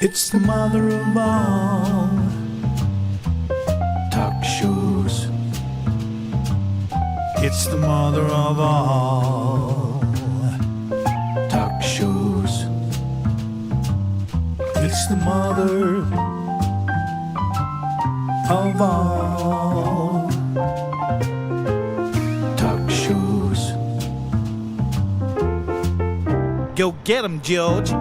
It's the mother of all talk shows. It's the mother of all talk shows. It's the mother of all talk shows. Go get 'em, George.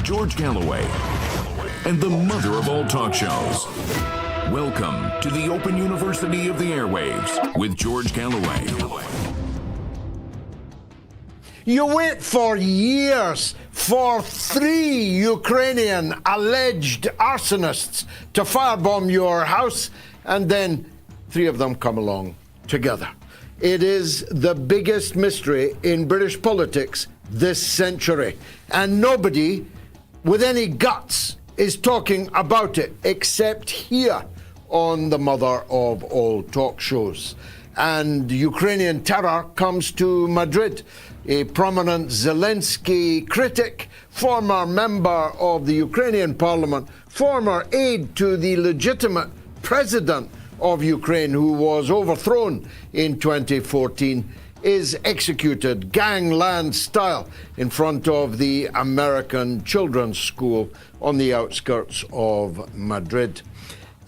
George Galloway, and the mother of all talk shows. Welcome to the Open University of the Airwaves with George Galloway. You wait for years for 3 Ukrainian alleged arsonists to firebomb your house, and then 3 of them come along together. It is the biggest mystery in British politics this century, and nobody with any guts is talking about it except here on the mother of all talk shows. And Ukrainian terror comes to Madrid. A prominent Zelensky critic, former member of the Ukrainian parliament, former aide to the legitimate president of Ukraine, who was overthrown in 2014, is executed gangland style in front of the American Children's School on the outskirts of Madrid.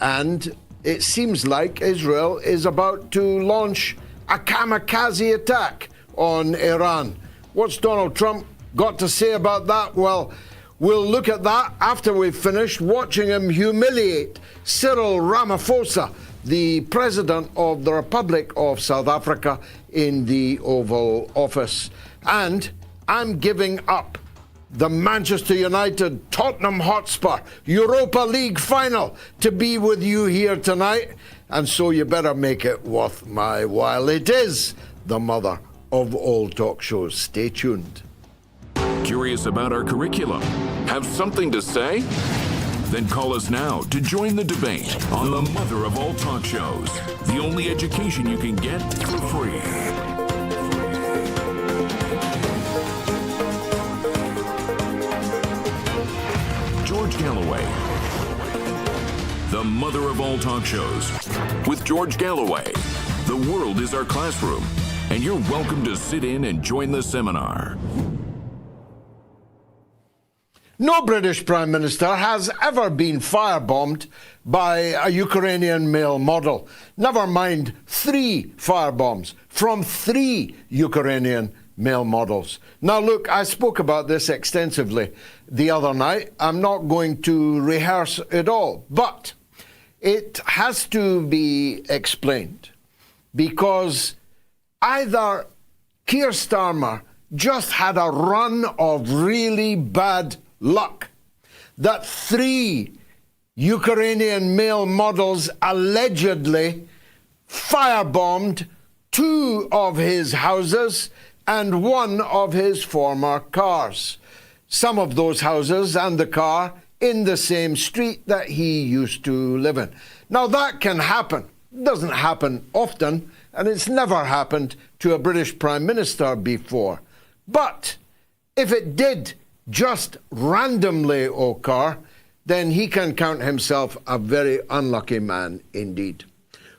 And it seems like Israel is about to launch a kamikaze attack on Iran. What's Donald Trump got to say about that? Well, we'll look at that after we've finished watching him humiliate Cyril Ramaphosa, the President of the Republic of South Africa, in the Oval Office. And I'm giving up the Manchester United Tottenham Hotspur Europa League final to be with you here tonight, and so you better make it worth my while. It is the mother of all talk shows. Stay tuned. Curious about our curriculum? Have something to say? Then call us now to join the debate on the mother of all talk shows. The only education you can get for free. George Galloway, the mother of all talk shows. With George Galloway, the world is our classroom, and you're welcome to sit in and join the seminar. No British Prime Minister has ever been firebombed by a Ukrainian male model. Never mind 3 firebombs from 3 Ukrainian male models. Now look, I spoke about this extensively the other night. I'm not going to rehearse it all, but it has to be explained because either Keir Starmer just had a run of really bad luck, that 3 Ukrainian male models allegedly firebombed 2 of his houses and 1 of his former cars. Some of those houses and the car in the same street that he used to live in. Now that can happen. It doesn't happen often, and it's never happened to a British Prime Minister before. But if it did just randomly occur, then he can count himself a very unlucky man indeed.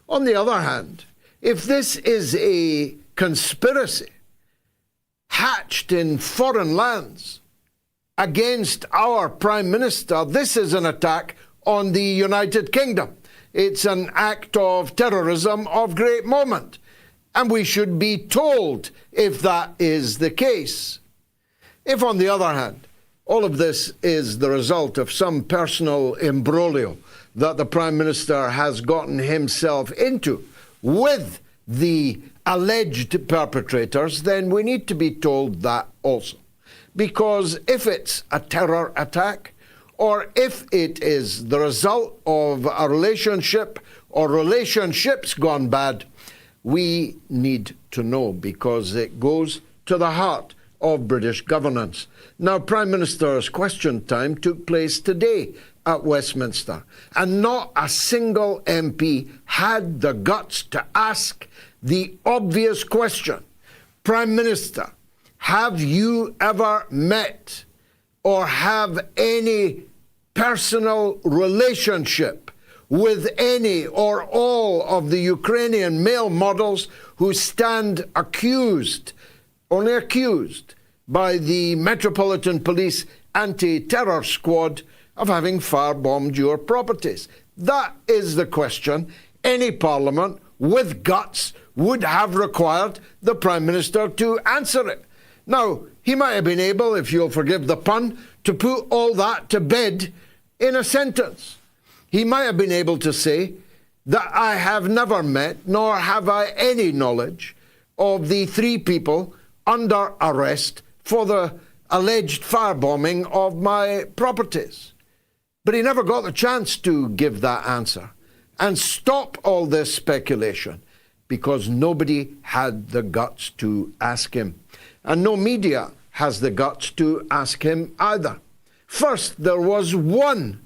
On the other hand, if this is a conspiracy hatched in foreign lands against our Prime Minister, this is an attack on the United Kingdom. It's an act of terrorism of great moment, and we should be told if that is the case. If, on the other hand, all of this is the result of some personal imbroglio that the Prime Minister has gotten himself into with the alleged perpetrators, then we need to be told that also. Because if it's a terror attack, or if it is the result of a relationship or relationships gone bad, we need to know, because it goes to the heart of British governance. Now, Prime Minister's question time took place today at Westminster, and not a single MP had the guts to ask the obvious question. Prime Minister, have you ever met or have any personal relationship with any or all of the Ukrainian male models who stand accused, only accused, by the Metropolitan Police Anti-Terror Squad of having firebombed your properties? That is the question any parliament with guts would have required the Prime Minister to answer it. Now, he might have been able, if you'll forgive the pun, to put all that to bed in a sentence. He might have been able to say that I have never met, nor have I any knowledge of the 3 people under arrest for the alleged firebombing of my properties. But he never got the chance to give that answer and stop all this speculation, because nobody had the guts to ask him. And no media has the guts to ask him either. First, there was 1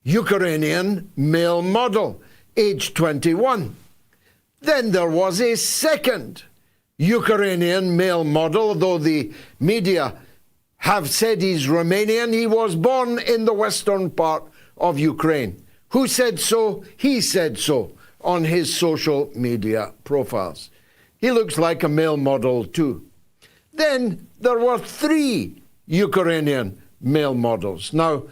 Ukrainian male model, aged 21. Then there was a second Ukrainian male model, though the media have said he's Romanian. He was born in the western part of Ukraine. Who said so? He said so on his social media profiles. He looks like a male model too. Then there were 3 Ukrainian male models. Now,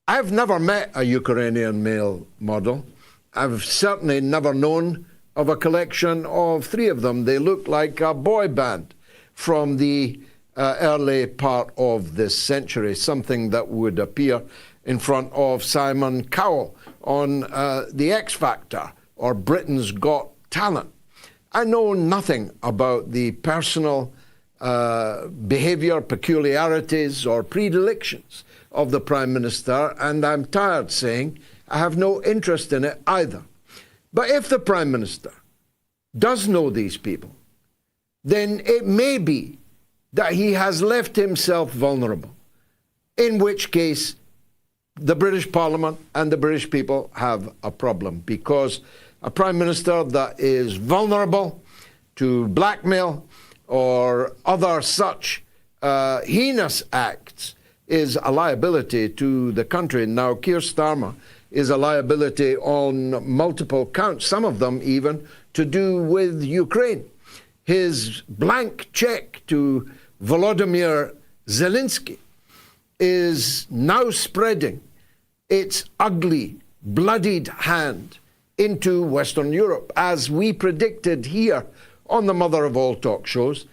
I've never met a Ukrainian male model. I've certainly never known of a collection of 3 of them. They look like a boy band from the early part of this century, something that would appear in front of Simon Cowell on The X Factor or Britain's Got Talent. I know nothing about the personal behaviour, peculiarities or predilections of the Prime Minister, and I'm tired saying I have no interest in it either. But if the Prime Minister does know these people, then it may be that he has left himself vulnerable, in which case the British Parliament and the British people have a problem, because a Prime Minister that is vulnerable to blackmail or other such heinous acts is a liability to the country. Now, Keir Starmer is a liability on multiple counts, some of them even to do with Ukraine. His blank check to Volodymyr Zelensky is now spreading its ugly, bloodied hand into Western Europe. As we predicted here on the mother of all talk shows,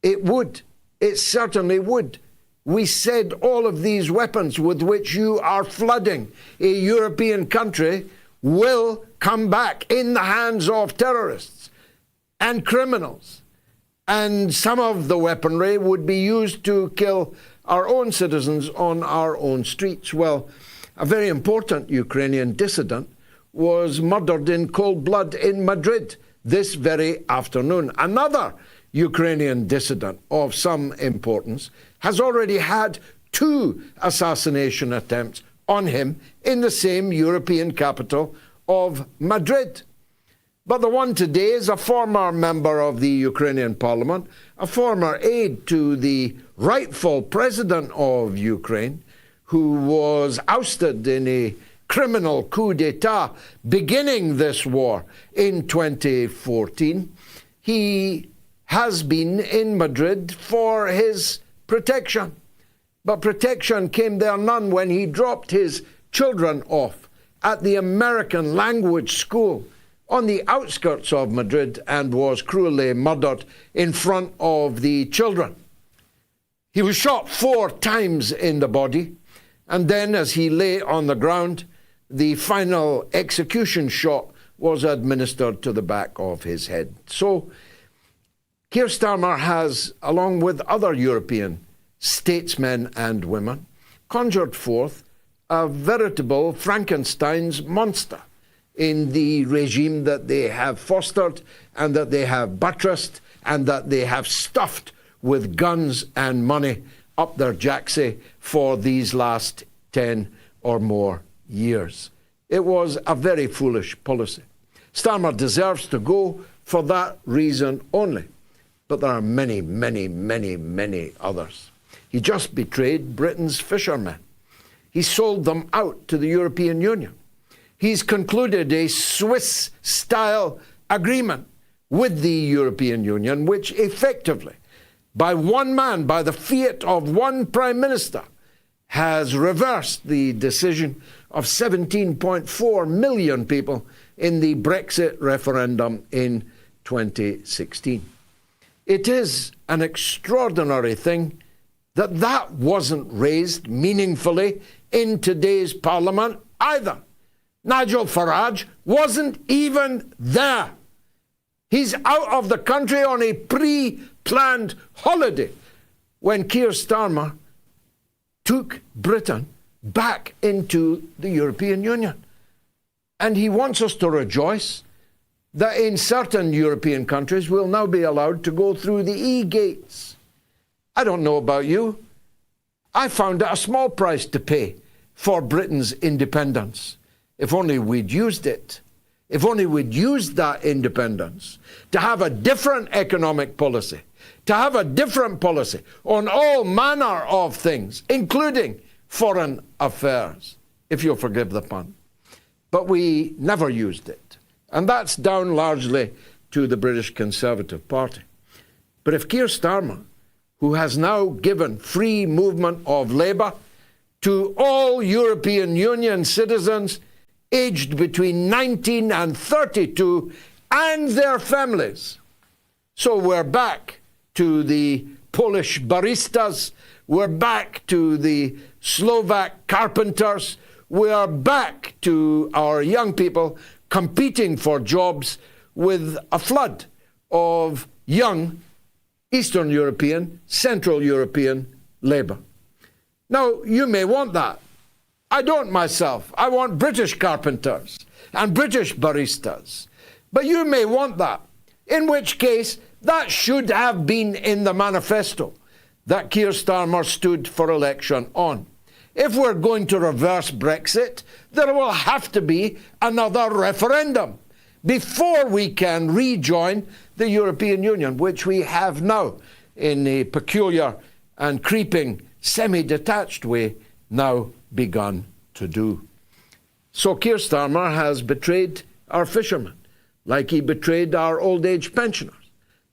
it would. It certainly would. We said all of these weapons with which you are flooding a European country will come back in the hands of terrorists and criminals. And some of the weaponry would be used to kill our own citizens on our own streets. Well, a very important Ukrainian dissident was murdered in cold blood in Madrid this very afternoon. Another Ukrainian dissident of some importance has already had 2 assassination attempts on him in the same European capital of Madrid. But the one today is a former member of the Ukrainian parliament, a former aide to the rightful president of Ukraine, who was ousted in a criminal coup d'etat beginning this war in 2014. He has been in Madrid for his protection. But protection came there none when he dropped his children off at the American language school on the outskirts of Madrid and was cruelly murdered in front of the children. He was shot 4 times in the body, and then as he lay on the ground, the final execution shot was administered to the back of his head. So Keir Starmer has, along with other European statesmen and women, conjured forth a veritable Frankenstein's monster in the regime that they have fostered and that they have buttressed and that they have stuffed with guns and money up their jacksie for these last 10 or more years. It was a very foolish policy. Starmer deserves to go for that reason only. But there are many, many, many, many others. He just betrayed Britain's fishermen. He sold them out to the European Union. He's concluded a Swiss-style agreement with the European Union, which effectively, by one man, by the fiat of one prime minister, has reversed the decision of 17.4 million people in the Brexit referendum in 2016. It is an extraordinary thing that that wasn't raised meaningfully in today's Parliament either. Nigel Farage wasn't even there. He's out of the country on a pre-planned holiday when Keir Starmer took Britain back into the European Union. And he wants us to rejoice that in certain European countries we'll now be allowed to go through the e-gates. I don't know about you. I found it a small price to pay for Britain's independence. If only we'd used it. If only we'd used that independence to have a different economic policy, to have a different policy on all manner of things, including foreign affairs, if you'll forgive the pun. But we never used it. And that's down largely to the British Conservative Party. But if Keir Starmer, who has now given free movement of labour to all European Union citizens aged between 19 and 32 and their families. So we're back to the Polish baristas, we're back to the Slovak carpenters, we are back to our young people competing for jobs with a flood of young Eastern European, Central European labour. Now, you may want that. I don't myself. I want British carpenters and British baristas. But you may want that, in which case that should have been in the manifesto that Keir Starmer stood for election on. If we're going to reverse Brexit, there will have to be another referendum before we can rejoin the European Union, which we have now in a peculiar and creeping semi-detached way now begun to do. So Keir Starmer has betrayed our fishermen, like he betrayed our old age pensioners,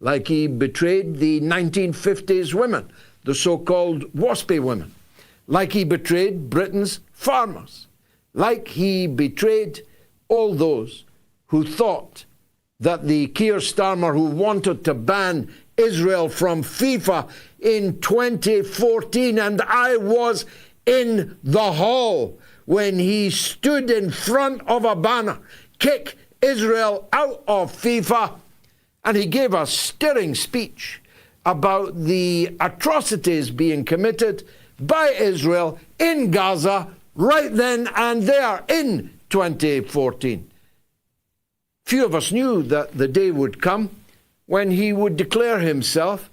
like he betrayed the 1950s women, the so-called WASPy women, like he betrayed Britain's farmers, like he betrayed all those who thought that the Keir Starmer who wanted to ban Israel from FIFA in 2014, and I was in the hall when he stood in front of a banner, kick Israel out of FIFA, and he gave a stirring speech about the atrocities being committed by Israel in Gaza right then and there in 2014. Few of us knew that the day would come when he would declare himself,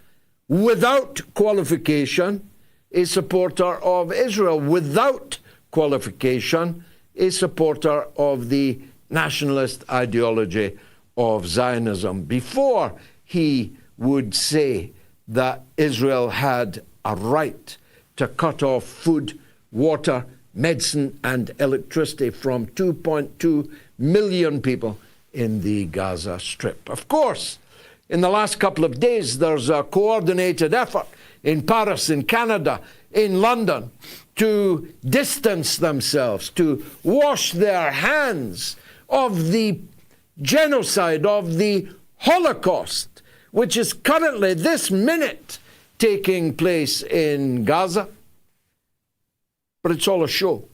without qualification, a supporter of Israel, without qualification, a supporter of the nationalist ideology of Zionism, before he would say that Israel had a right to cut off food, water, medicine, and electricity from 2.2 million people in the Gaza Strip. Of course, in the last couple of days, there's a coordinated effort in Paris, in Canada, in London, to distance themselves, to wash their hands of the genocide, of the Holocaust, which is currently, this minute, taking place in Gaza. But it's all a show.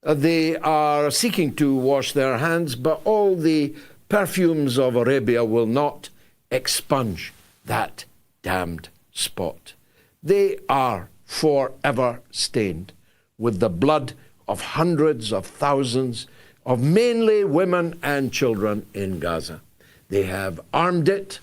They are seeking to wash their hands, but all the perfumes of Arabia will not expunge that damned spot. They are forever stained with the blood of hundreds of thousands of mainly women and children in Gaza. They have armed it.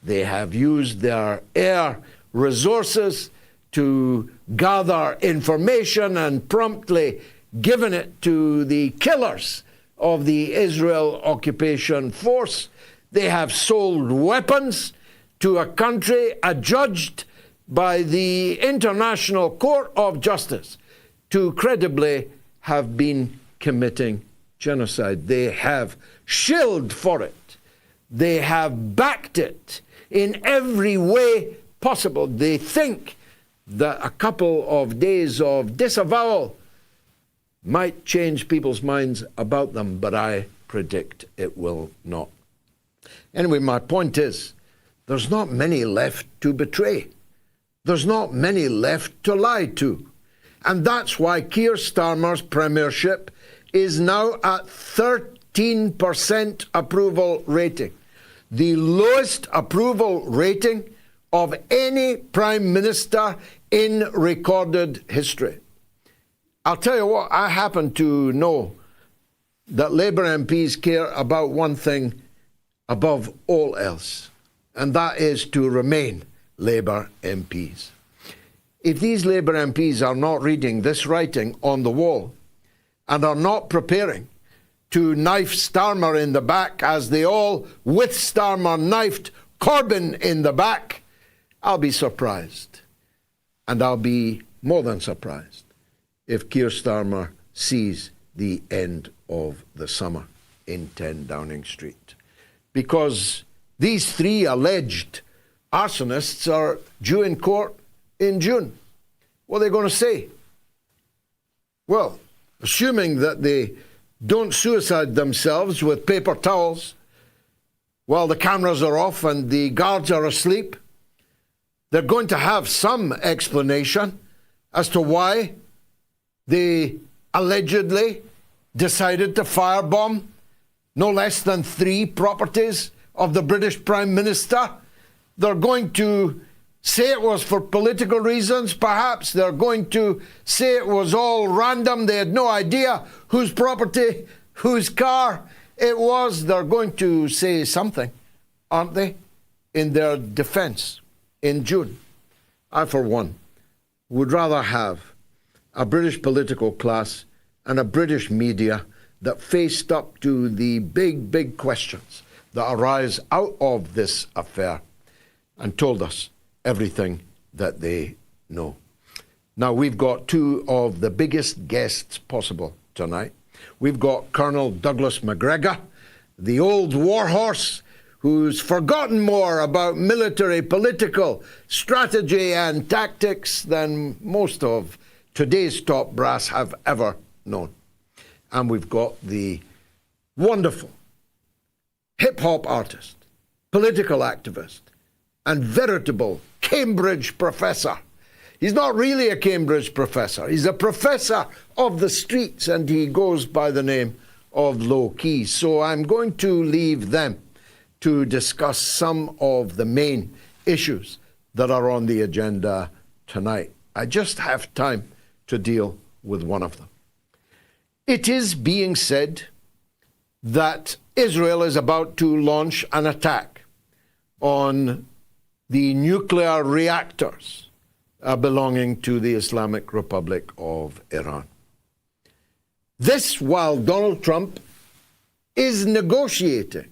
They have used their air resources to gather information and promptly given it to the killers of the Israel occupation force. They have sold weapons to a country adjudged by the International Court of Justice to credibly have been committing genocide. They have shilled for it. They have backed it in every way possible. They think that a couple of days of disavowal might change people's minds about them, but I predict it will not. Anyway, my point is, there's not many left to betray. There's not many left to lie to. And that's why Keir Starmer's premiership is now at 13% approval rating, the lowest approval rating of any prime minister in recorded history. I'll tell you what, I happen to know that Labour MPs care about one thing above all else, and that is to remain Labour MPs. If these Labour MPs are not reading this writing on the wall and are not preparing to knife Starmer in the back as they all, with Starmer, knifed Corbyn in the back, I'll be surprised. And I'll be more than surprised if Keir Starmer sees the end of the summer in 10 Downing Street. Because these three alleged arsonists are due in court in June. What are they going to say? Well, assuming that they don't suicide themselves with paper towels while the cameras are off and the guards are asleep, they're going to have some explanation as to why they allegedly decided to firebomb no less than 3 properties of the British Prime Minister. They're going to say it was for political reasons, perhaps. They're going to say it was all random. They had no idea whose property, whose car it was. They're going to say something, aren't they, in their defense in June. I, for one, would rather have a British political class and a British media that faced up to the big, big questions that arise out of this affair and told us everything that they know. Now, we've got 2 of the biggest guests possible tonight. We've got Colonel Douglas Macgregor, the old warhorse who's forgotten more about military, political strategy and tactics than most of today's top brass have ever known. And we've got the wonderful hip-hop artist, political activist, and veritable Cambridge professor. He's not really a Cambridge professor. He's a professor of the streets, and he goes by the name of Lowkey. So I'm going to leave them to discuss some of the main issues that are on the agenda tonight. I just have time to deal with one of them. It is being said that Israel is about to launch an attack on the nuclear reactors belonging to the Islamic Republic of Iran. This while Donald Trump is negotiating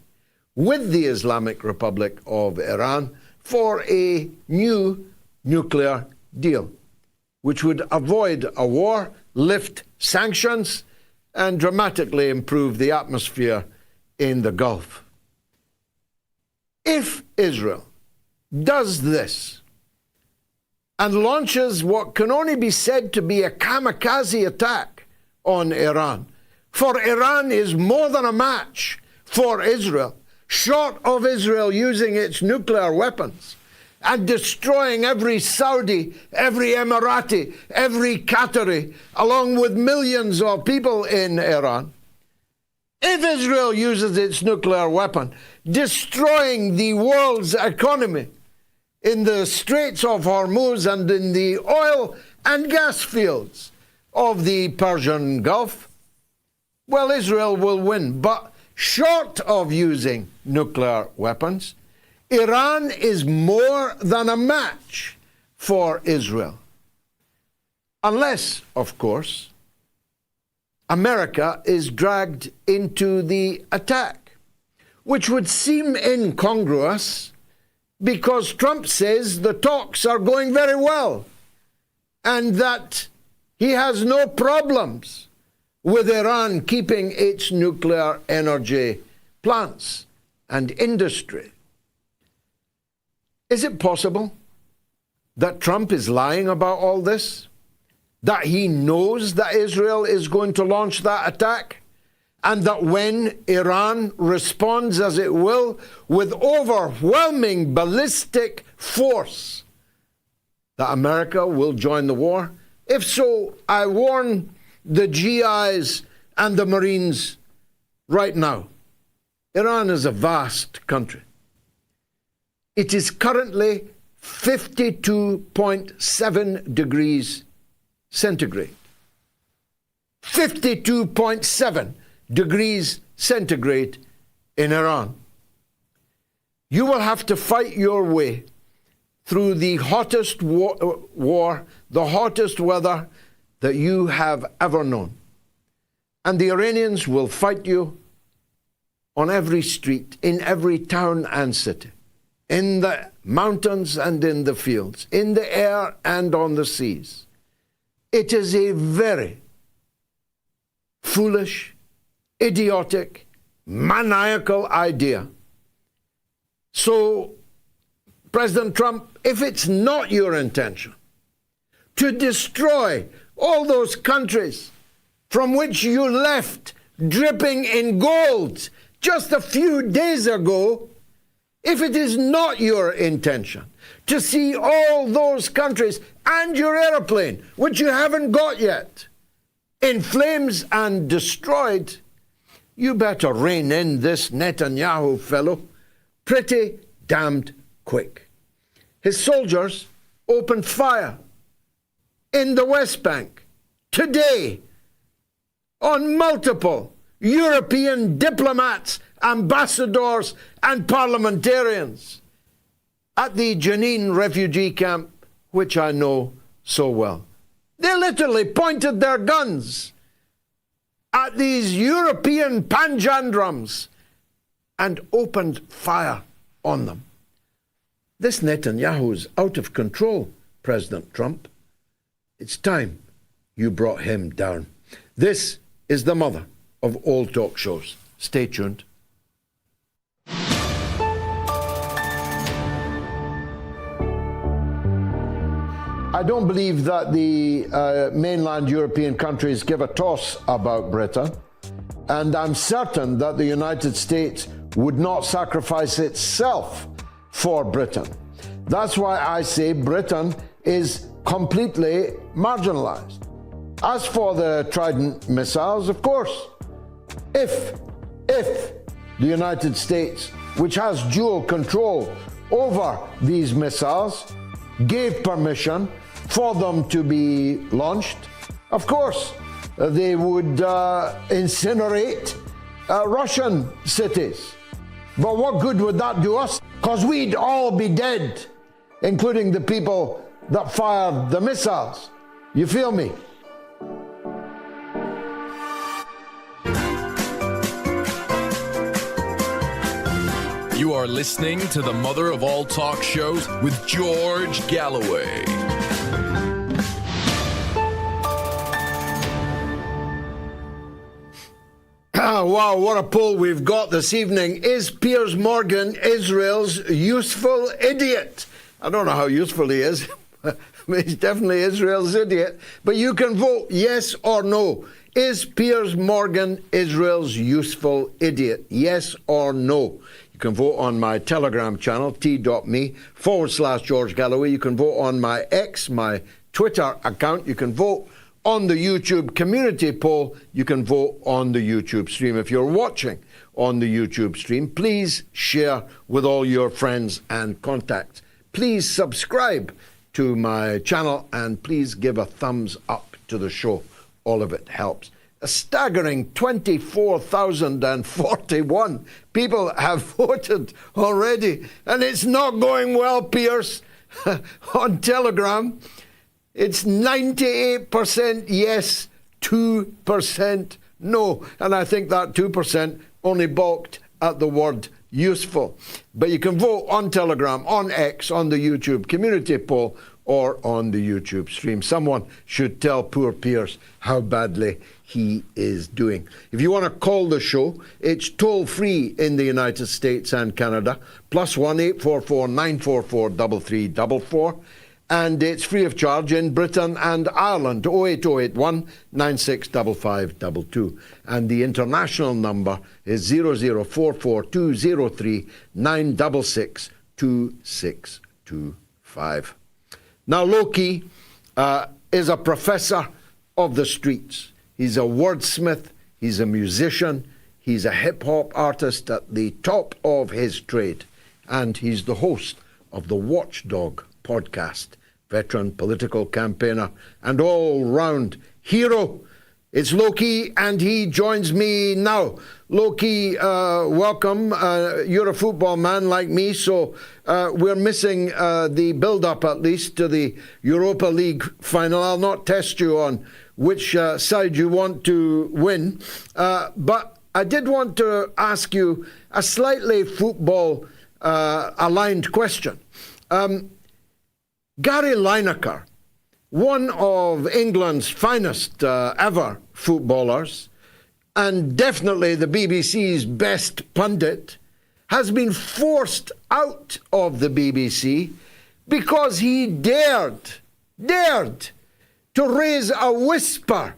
with the Islamic Republic of Iran for a new nuclear deal, which would avoid a war, lift sanctions, and dramatically improve the atmosphere in the Gulf. If Israel does this and launches what can only be said to be a kamikaze attack on Iran, for Iran is more than a match for Israel, short of Israel using its nuclear weapons and destroying every Saudi, every Emirati, every Qatari, along with millions of people in Iran. If Israel uses its nuclear weapon, destroying the world's economy in the Straits of Hormuz and in the oil and gas fields of the Persian Gulf, well, Israel will win. But short of using nuclear weapons, Iran is more than a match for Israel. Unless, of course, America is dragged into the attack, which would seem incongruous because Trump says the talks are going very well and that he has no problems with Iran keeping its nuclear energy plants and industry. Is it possible that Trump is lying about all this? That he knows that Israel is going to launch that attack? And that when Iran responds as it will with overwhelming ballistic force, that America will join the war? If so, I warn the GIs and the Marines right now. Iran is a vast country. It is currently 52.7 degrees centigrade. 52.7 degrees centigrade in Iran. You will have to fight your way through the hottest war, the hottest weather that you have ever known. And the Iranians will fight you on every street, in every town and city, in the mountains and in the fields, in the air and on the seas. It is a very foolish, idiotic, maniacal idea. So, President Trump, if it's not your intention to destroy all those countries from which you left dripping in gold just a few days ago, if it is not your intention to see all those countries and your airplane, which you haven't got yet, in flames and destroyed, you better rein in this Netanyahu fellow pretty damned quick. His soldiers opened fire in the West Bank today on multiple European diplomats, ambassadors, and parliamentarians at the Jenin refugee camp, which I know so well. They literally pointed their guns at these European panjandrums and opened fire on them. This Netanyahu is out of control, President Trump. It's time you brought him down. This is the mother of all talk shows. Stay tuned. I don't believe that the mainland European countries give a toss about Britain, and I'm certain that the United States would not sacrifice itself for Britain. That's why I say Britain is completely marginalized. As for the Trident missiles, of course, if the United States, which has dual control over these missiles, gave permission for them to be launched, of course, they would incinerate Russian cities. But what good would that do us? Because we'd all be dead, including the people that fired the missiles. You feel me? You are listening to the mother of all talk shows with George Galloway. Wow, what a poll we've got this evening. Is Piers Morgan Israel's useful idiot? I don't know how useful he is. He's definitely Israel's idiot. But you can vote yes or no. Is Piers Morgan Israel's useful idiot? Yes or no? You can vote on my Telegram channel, t.me/George Galloway. You can vote on my X, my Twitter account. You can vote on the YouTube community poll. You can vote on the YouTube stream. If you're watching on the YouTube stream, please share with all your friends and contacts. Please subscribe to my channel and please give a thumbs up to the show. All of it helps. A staggering 24,041 people have voted already, and it's not going well, Piers. On Telegram, it's 98% yes, 2% no. And I think that 2% only balked at the word useful. But you can vote on Telegram, on X, on the YouTube community poll, or on the YouTube stream. Someone should tell poor Piers how badly he is doing. If you want to call the show, it's toll-free in the United States and Canada, +1 844 944 3344. And it's free of charge in Britain and Ireland, 08081 965522. And the international number is 0044203 966 2625. Now, Lowkey is a professor of the streets. He's a wordsmith, he's a musician, he's a hip-hop artist at the top of his trade, and he's the host of the Watchdog podcast. Veteran political campaigner and all-round hero. It's Lowkey, and he joins me now. Lowkey, welcome. You're a football man like me, so we're missing the build-up, at least, to the Europa League final. I'll not test you on which side you want to win, but I did want to ask you a slightly football-aligned question. Gary Lineker, one of England's finest ever footballers, and definitely the BBC's best pundit, has been forced out of the BBC because he dared to raise a whisper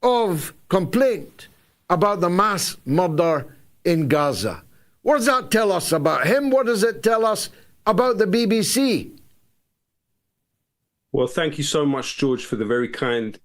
of complaint about the mass murder in Gaza. What does that tell us about him? What does it tell us about the BBC? Well, thank you so much, George, for the very kind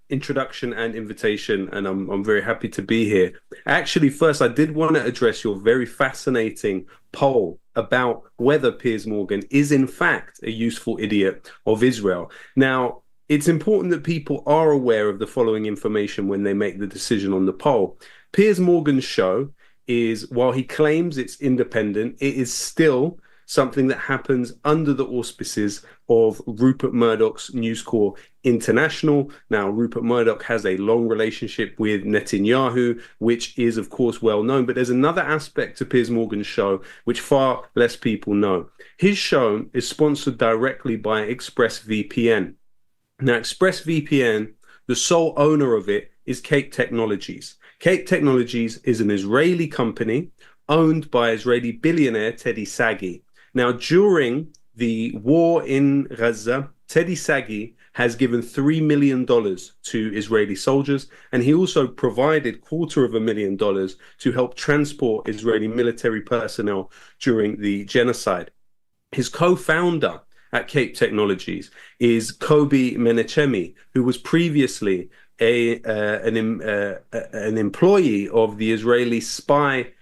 introduction and invitation, and I'm very happy to be here. Actually, first, I did want to address your very fascinating poll about whether Piers Morgan is, in fact, a useful idiot of Israel. Now, it's important that people are aware of the following information when they make the decision on the poll. Piers Morgan's show is, while he claims it's independent, it is still something that happens under the auspices of Rupert Murdoch's News Corp International. Now, Rupert Murdoch has a long relationship with Netanyahu, which is, of course, well known. But there's another aspect to Piers Morgan's show which far less people know. His show is sponsored directly by ExpressVPN. Now, ExpressVPN, the sole owner of it is Cape Technologies. Cape Technologies is an Israeli company owned by Israeli billionaire Teddy Sagi. Now, during the war in Gaza, Teddy Sagi has given $3 million to Israeli soldiers, and he also provided $250,000 to help transport Israeli military personnel during the genocide. His co-founder at Cape Technologies is Kobe Menachemi, who was previously an employee of the Israeli spy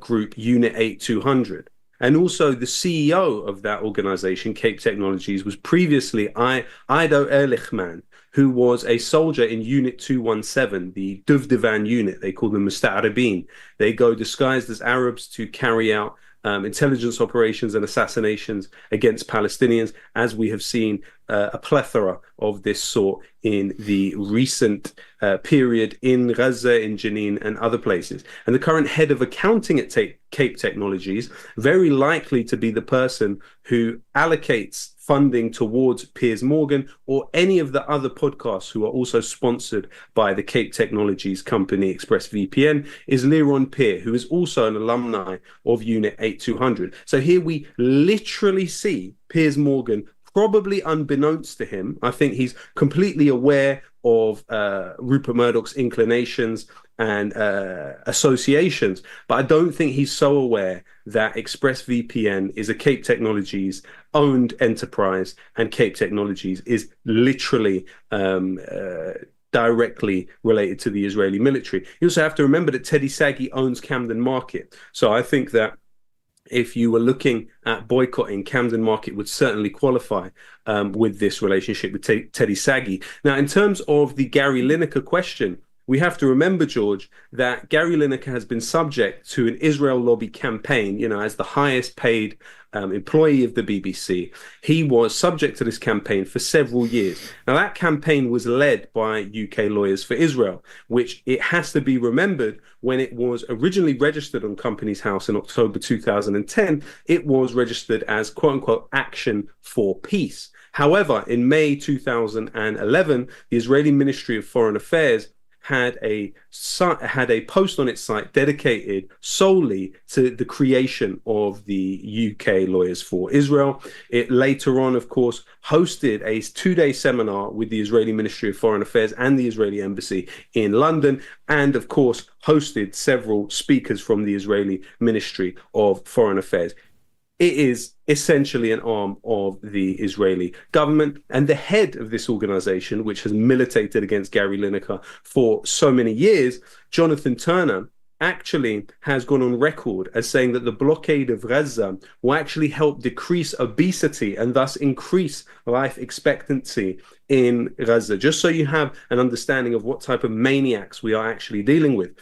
group Unit 8200. And also the CEO of that organization, Cape Technologies, was previously Ido Ehrlichman, who was a soldier in Unit 217, the Duvdevan unit. They call them Musta'arabin. They go disguised as Arabs to carry out intelligence operations and assassinations against Palestinians, as we have seen a plethora of this sort in the recent period in Gaza, in Jenin, and other places. And the current head of accounting at Cape Technologies, very likely to be the person who allocates funding towards piersmorgan or any of the other podcasts who are also sponsored by the Cape Technologies company ExpressVPN, is Liron Peer, who is also an alumni of Unit 8200. So here we literally see piersmorgan, probably unbeknownst to him. I think he's completely aware of Rupert Murdoch's inclinations and associations, but I don't think he's so aware that ExpressVPN is a Cape Technologies owned enterprise, and Cape Technologies is literally directly related to the Israeli military. You also have to remember that Teddy Sagi owns Camden Market. So I think that if you were looking at boycotting, Camden Market would certainly qualify with this relationship with Teddy Sagi. Now, in terms of the Gary Lineker question, we have to remember, George, that Gary Lineker has been subject to an Israel lobby campaign, as the highest paid employee of the BBC. He was subject to this campaign for several years. Now, that campaign was led by UK Lawyers for Israel, which it has to be remembered, when it was originally registered on Companies House in October 2010, it was registered as quote-unquote Action for Peace. However, in May 2011, the Israeli Ministry of Foreign Affairs had a post on its site dedicated solely to the creation of the UK Lawyers for Israel. It later on, of course, hosted a 2-day seminar with the Israeli Ministry of Foreign Affairs and the Israeli Embassy in London, and of course hosted several speakers from the Israeli Ministry of Foreign Affairs. It is essentially an arm of the Israeli government, and the head of this organization, which has militated against Gary Lineker for so many years, Jonathan Turner, actually has gone on record as saying that the blockade of Gaza will actually help decrease obesity and thus increase life expectancy in Gaza. Just so you have an understanding of what type of maniacs we are actually dealing with.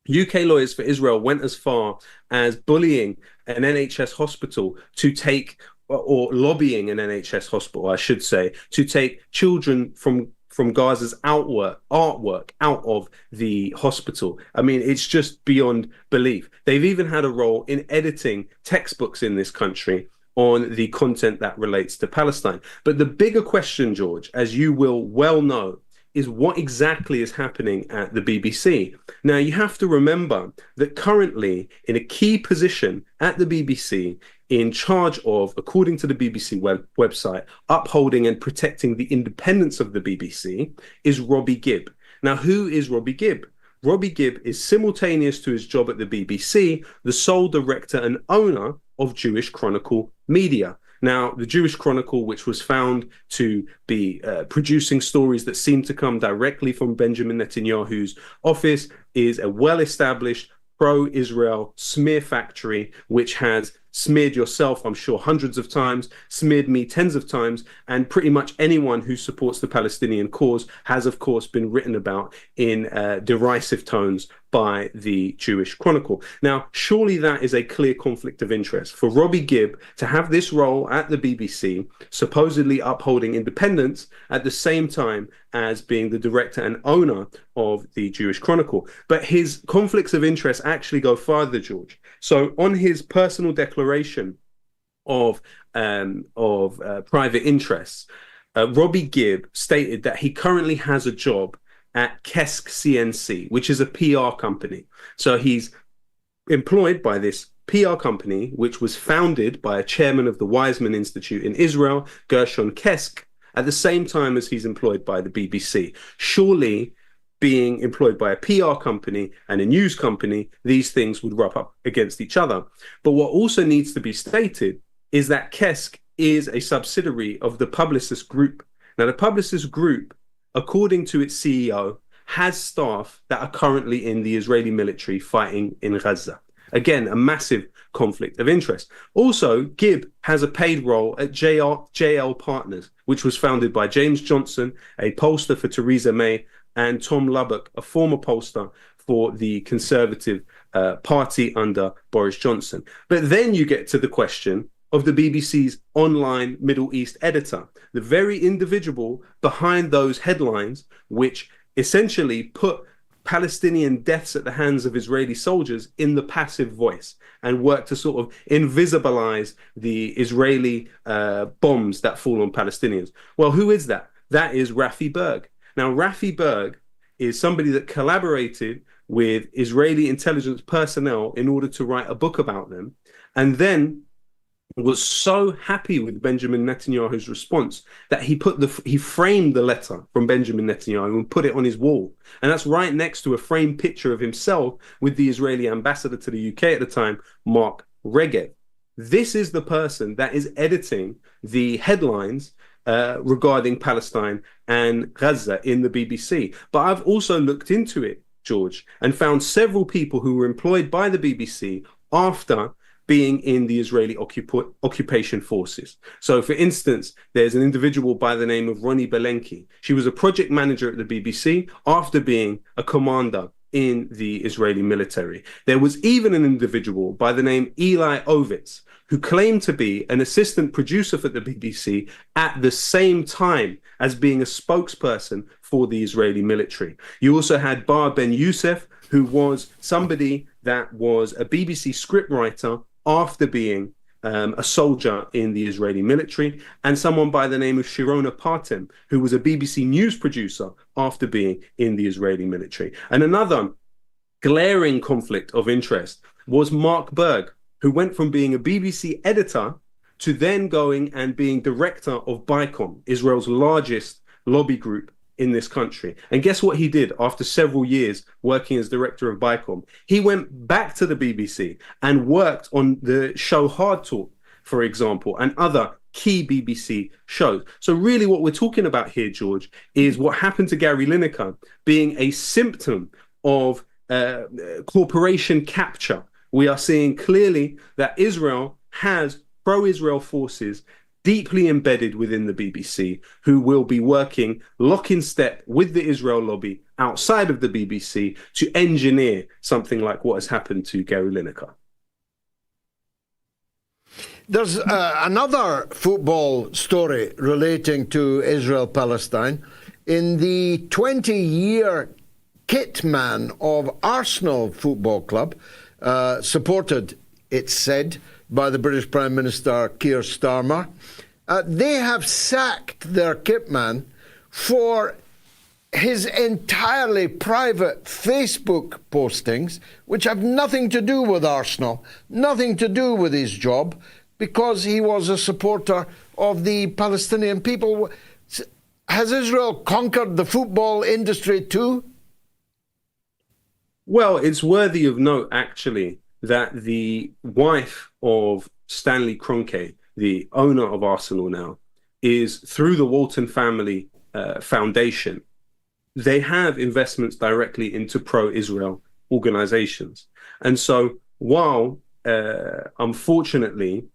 UK Lawyers for Israel went as far as bullying an NHS hospital to take, or lobbying an NHS hospital, I should say, to take children from Gaza's artwork out of the hospital. I mean, it's just beyond belief. They've even had a role in editing textbooks in this country on the content that relates to Palestine. But the bigger question, George, as you will well know, is what exactly is happening at the BBC. Now, you have to remember that currently in a key position at the BBC, in charge of, according to the BBC website, upholding and protecting the independence of the BBC, is Robbiegibb. Now, who is Robbiegibb? Robbiegibb is, simultaneous to his job at the BBC, the sole director and owner of Jewish Chronicle Media. Now, the Jewish Chronicle, which was found to be producing stories that seem to come directly from Benjamin Netanyahu's office, is a well-established pro-Israel smear factory, which has smeared yourself, I'm sure, hundreds of times, smeared me tens of times, and pretty much anyone who supports the Palestinian cause has, of course, been written about in derisive tones by the Jewish Chronicle. Now, surely that is a clear conflict of interest for Robbiegibb to have this role at the BBC, supposedly upholding independence, at the same time as being the director and owner of the Jewish Chronicle. But his conflicts of interest actually go farther, George. So on his personal declaration of private interests, Robbiegibb stated that he currently has a job at Kesk CNC, which is a PR company. So he's employed by this PR company, which was founded by a chairman of the Weizmann Institute in Israel, Gershon Kesk, at the same time as he's employed by the BBC. Surely, being employed by a PR company and a news company, these things would rub up against each other. But what also needs to be stated is that Kesk is a subsidiary of the Publicis Group. Now, the Publicis Group, according to its CEO, has staff that are currently in the Israeli military fighting in Gaza. Again, a massive conflict of interest. Also, Gibb has a paid role at JL Partners, which was founded by James Johnson, a pollster for Theresa May, and Tom Lubbock, a former pollster for the Conservative Party under Boris Johnson. But then you get to the question of the BBC's online Middle East editor, the very individual behind those headlines, which essentially put Palestinian deaths at the hands of Israeli soldiers in the passive voice and work to sort of invisibilize the Israeli bombs that fall on Palestinians. Well, who is that? That is Raffiberg. Now, Raffiberg is somebody that collaborated with Israeli intelligence personnel in order to write a book about them, and then was so happy with Benjamin Netanyahu's response that he framed the letter from Benjamin Netanyahu and put it on his wall. And that's right next to a framed picture of himself with the Israeli ambassador to the UK at the time, Mark Regev. This is the person that is editing the headlines regarding Palestine and Gaza in the BBC. But I've also looked into it, George, and found several people who were employed by the BBC after being in the Israeli occupation forces. So, for instance, there's an individual by the name of Roni Belenki. She was a project manager at the BBC after being a commander in the Israeli military. There was even an individual by the name Eli Ovitz, who claimed to be an assistant producer for the BBC at the same time as being a spokesperson for the Israeli military. You also had Bar Ben Youssef, who was somebody that was a BBC scriptwriter after being a soldier in the Israeli military, and someone by the name of Shirona Partem, who was a BBC news producer after being in the Israeli military. And another glaring conflict of interest was Mark Berg, who went from being a BBC editor to then going and being director of BICOM, Israel's largest lobby group in this country. And guess what he did after several years working as director of BICOM? He went back to the BBC and worked on the show Hard Talk, for example, and other key BBC shows. So really what we're talking about here, George, is what happened to Gary Lineker being a symptom of corporation capture. We are seeing clearly that Israel has pro-Israel forces deeply embedded within the BBC, who will be working lock in step with the Israel lobby outside of the BBC to engineer something like what has happened to Gary Lineker. There's another football story relating to Israel-Palestine. In the 20-year kit man of Arsenal Football Club, supported, it's said, by the British Prime Minister Keir Starmer, they have sacked their kit man for his entirely private Facebook postings, which have nothing to do with Arsenal, nothing to do with his job, because he was a supporter of the Palestinian people. Has Israel conquered the football industry too? Well, it's worthy of note, actually, that the wife of Stanley Kroenke, the owner of Arsenal now, is through the Walton Family Foundation. They have investments directly into pro-Israel organizations. And so while, unfortunately,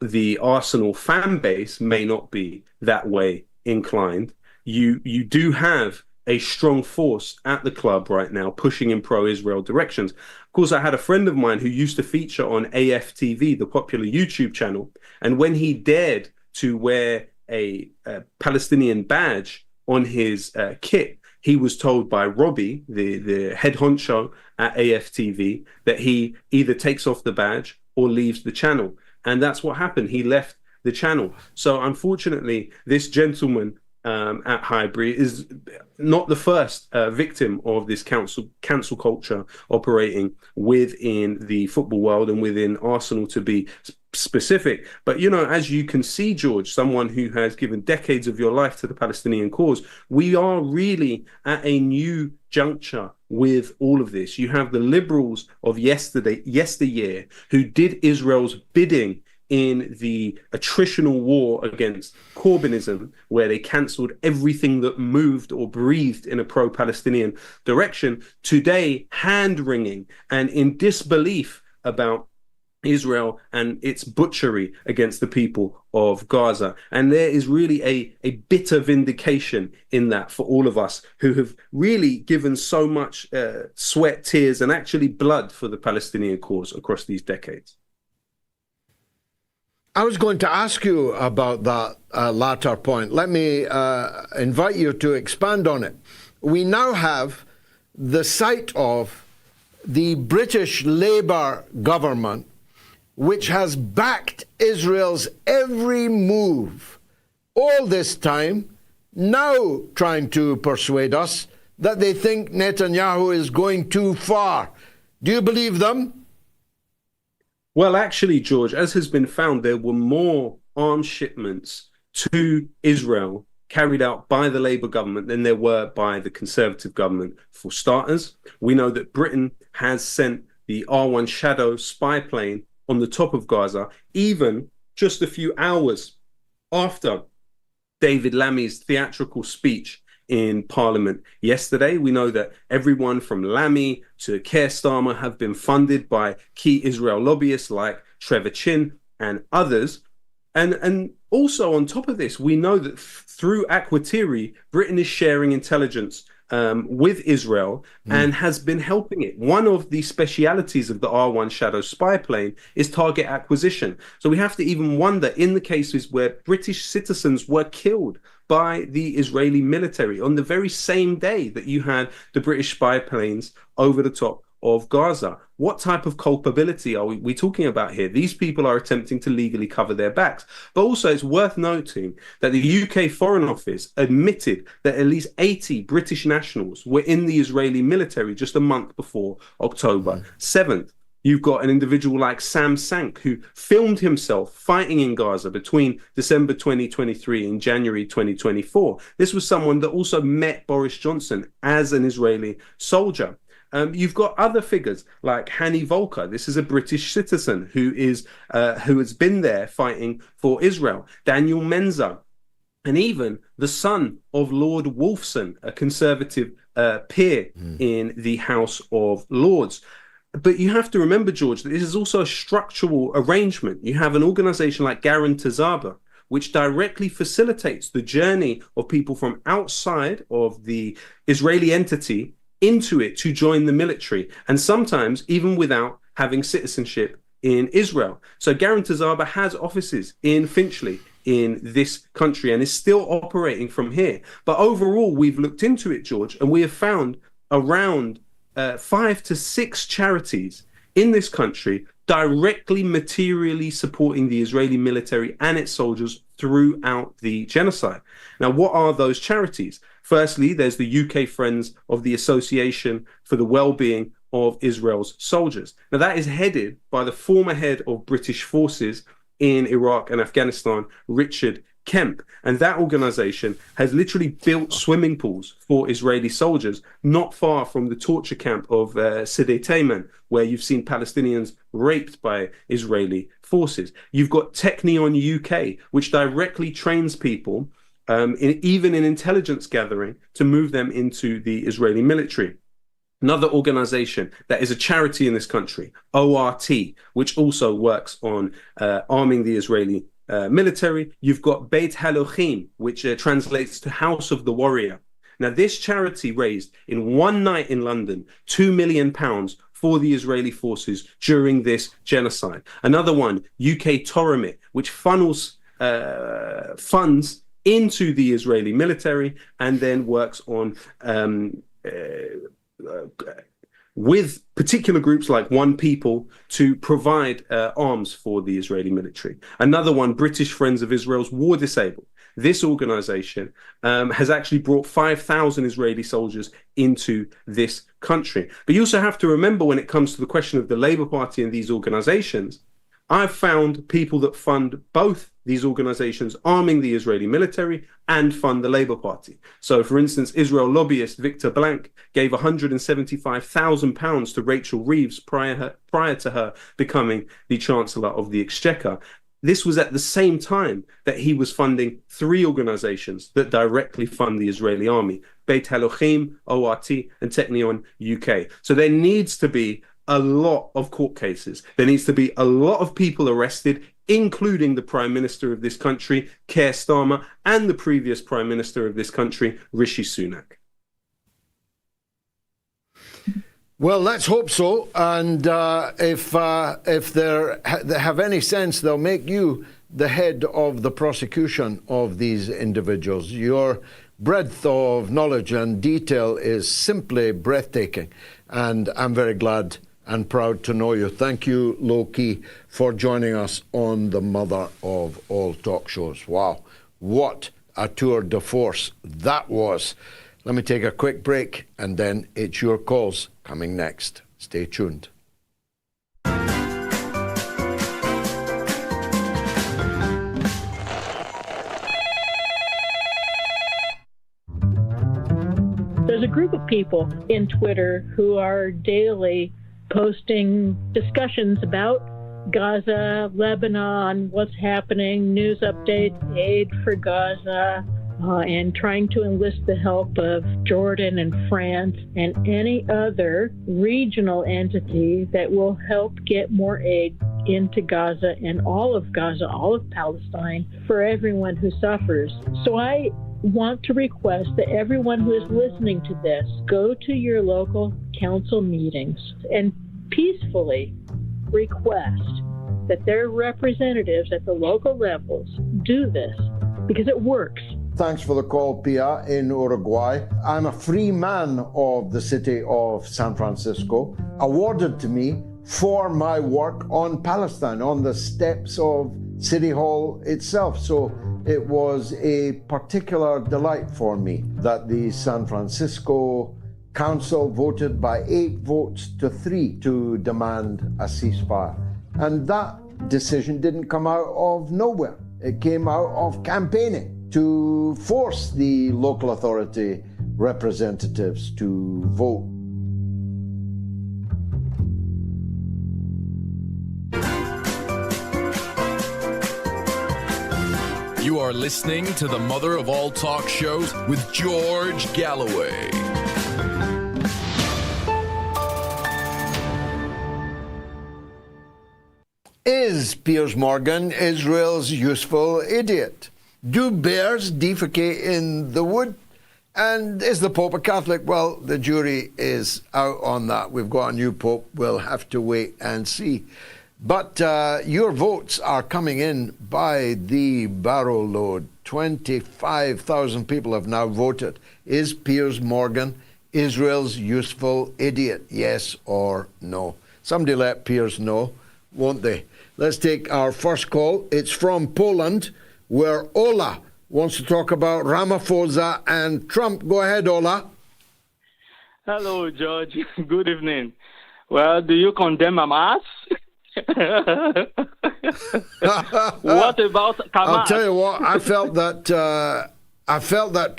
the Arsenal fan base may not be that way inclined, you do have a strong force at the club right now pushing in pro-Israel directions. Of course, I had a friend of mine who used to feature on AFTV, the popular YouTube channel, and when he dared to wear a Palestinian badge on his kit, he was told by Robbie, the head honcho at AFTV, that he either takes off the badge or leaves the channel. And that's what happened. He left the channel. So unfortunately, this gentleman at Highbury is not the first victim of this cancel culture operating within the football world and within Arsenal, to be specific. But, you know, as you can see, George, someone who has given decades of your life to the Palestinian cause, we are really at a new juncture with all of this. You have the liberals of yesteryear who did Israel's bidding in the attritional war against Corbynism, where they cancelled everything that moved or breathed in a pro-Palestinian direction, today hand-wringing and in disbelief about Israel and its butchery against the people of Gaza. And there is really a bitter vindication in that for all of us who have really given so much sweat, tears, and actually blood for the Palestinian cause across these decades. I was going to ask you about that latter point. Let me invite you to expand on it. We now have the sight of the British Labour government, which has backed Israel's every move all this time, now trying to persuade us that they think Netanyahu is going too far. Do you believe them? Well, actually, George, as has been found, there were more arms shipments to Israel carried out by the Labour government than there were by the Conservative government. For starters, we know that Britain has sent the R1 Shadow spy plane on the top of Gaza, even just a few hours after David Lammy's theatrical speech in Parliament yesterday. We know that everyone from Lammy to Keir Starmer have been funded by key Israel lobbyists like Trevor Chin and others. And also on top of this, we know that through Aquatiri, Britain is sharing intelligence with Israel and has been helping it. One of the specialities of the R1 Shadow spy plane is target acquisition. So we have to even wonder, in the cases where British citizens were killed by the Israeli military on the very same day that you had the British spy planes over the top of Gaza, what type of culpability are we talking about here? These people are attempting to legally cover their backs. But also it's worth noting that the UK Foreign Office admitted that at least 80 British nationals were in the Israeli military just a month before October 7th. You've got an individual like Sam Sank, who filmed himself fighting in Gaza between December 2023 and January 2024. This was someone that also met Boris Johnson as an Israeli soldier. You've got other figures like Hani Volker. This is a British citizen who has been there fighting for Israel. Daniel Menza, and even the son of Lord Wolfson, a Conservative peer in the House of Lords. But you have to remember, George, that this is also a structural arrangement. You have an organization like Garan Tazaba, which directly facilitates the journey of people from outside of the Israeli entity into it to join the military, and sometimes even without having citizenship in Israel. So Garan Tazaba has offices in Finchley in this country and is still operating from here. But overall, we've looked into it, George, and we have found around 5 to 6 charities in this country directly materially supporting the Israeli military and its soldiers throughout the genocide. Now, what are those charities? Firstly, there's the UK Friends of the Association for the Wellbeing of Israel's Soldiers. Now, that is headed by the former head of British forces in Iraq and Afghanistan, Richard Kemp. And that organization has literally built swimming pools for Israeli soldiers not far from the torture camp of Sidi Tayman, where you've seen Palestinians raped by Israeli forces. You've got Technion UK, which directly trains people, even in intelligence gathering, to move them into the Israeli military. Another organization that is a charity in this country, ORT, which also works on arming the Israeli military. You've got Beit Halochim, which translates to House of the Warrior. Now, this charity raised in one night in London £2 million for the Israeli forces during this genocide. Another one, UK Toromit, which funnels funds into the Israeli military and then works on with particular groups like One People to provide arms for the Israeli military. Another one, British Friends of Israel's War Disabled. This organization has actually brought 5,000 Israeli soldiers into this country. But you also have to remember, when it comes to the question of the Labour Party and these organizations, I've found people that fund both these organizations arming the Israeli military and fund the Labour Party. So, for instance, Israel lobbyist Victor Blank gave £175,000 to Rachel Reeves prior to her becoming the Chancellor of the Exchequer. This was at the same time that he was funding 3 organizations that directly fund the Israeli army: Beit Halochim, ORT, and Technion UK. So there needs to be a lot of court cases. There needs to be a lot of people arrested, including the Prime Minister of this country, Keir Starmer, and the previous Prime Minister of this country, Rishi Sunak. Well, let's hope so. And if they have any sense, they'll make you the head of the prosecution of these individuals. Your breadth of knowledge and detail is simply breathtaking. And I'm very glad and proud to know you. Thank you, Lowkey, for joining us on the mother of all talk shows. Wow, what a tour de force that was. Let me take a quick break, and then it's your calls coming next. Stay tuned. There's a group of people in Twitter who are daily posting discussions about Gaza, Lebanon, what's happening, news updates, aid for Gaza, and trying to enlist the help of Jordan and France and any other regional entity that will help get more aid into Gaza and all of Palestine, for everyone who suffers. So I want to request that everyone who is listening to this go to your local council meetings and peacefully request that their representatives at the local levels do this, because it works. Thanks for the call, Pia, in Uruguay. I'm a free man of the city of San Francisco, awarded to me for my work on Palestine, on the steps of City Hall itself. So it was a particular delight for me that the San Francisco Council voted by 8 votes to 3 to demand a ceasefire. And that decision didn't come out of nowhere. It came out of campaigning to force the local authority representatives to vote. You are listening to the mother of all talk shows with George Galloway. Is Piersmorgan Israel's useful idiot? Do bears defecate in the wood? And is the Pope a Catholic? Well, the jury is out on that. We've got a new Pope. We'll have to wait and see. But your votes are coming in by the barrow load. 25,000 people have now voted. Is Piersmorgan Israel's useful idiot? Yes or no? Somebody let Piers know, won't they? Let's take our first call. It's from Poland, where Ola wants to talk about Ramaphosa and Trump. Go ahead, Ola. Hello, George. Good evening. Well, do you condemn Hamas? What about Hamas? I'll tell you what. I felt that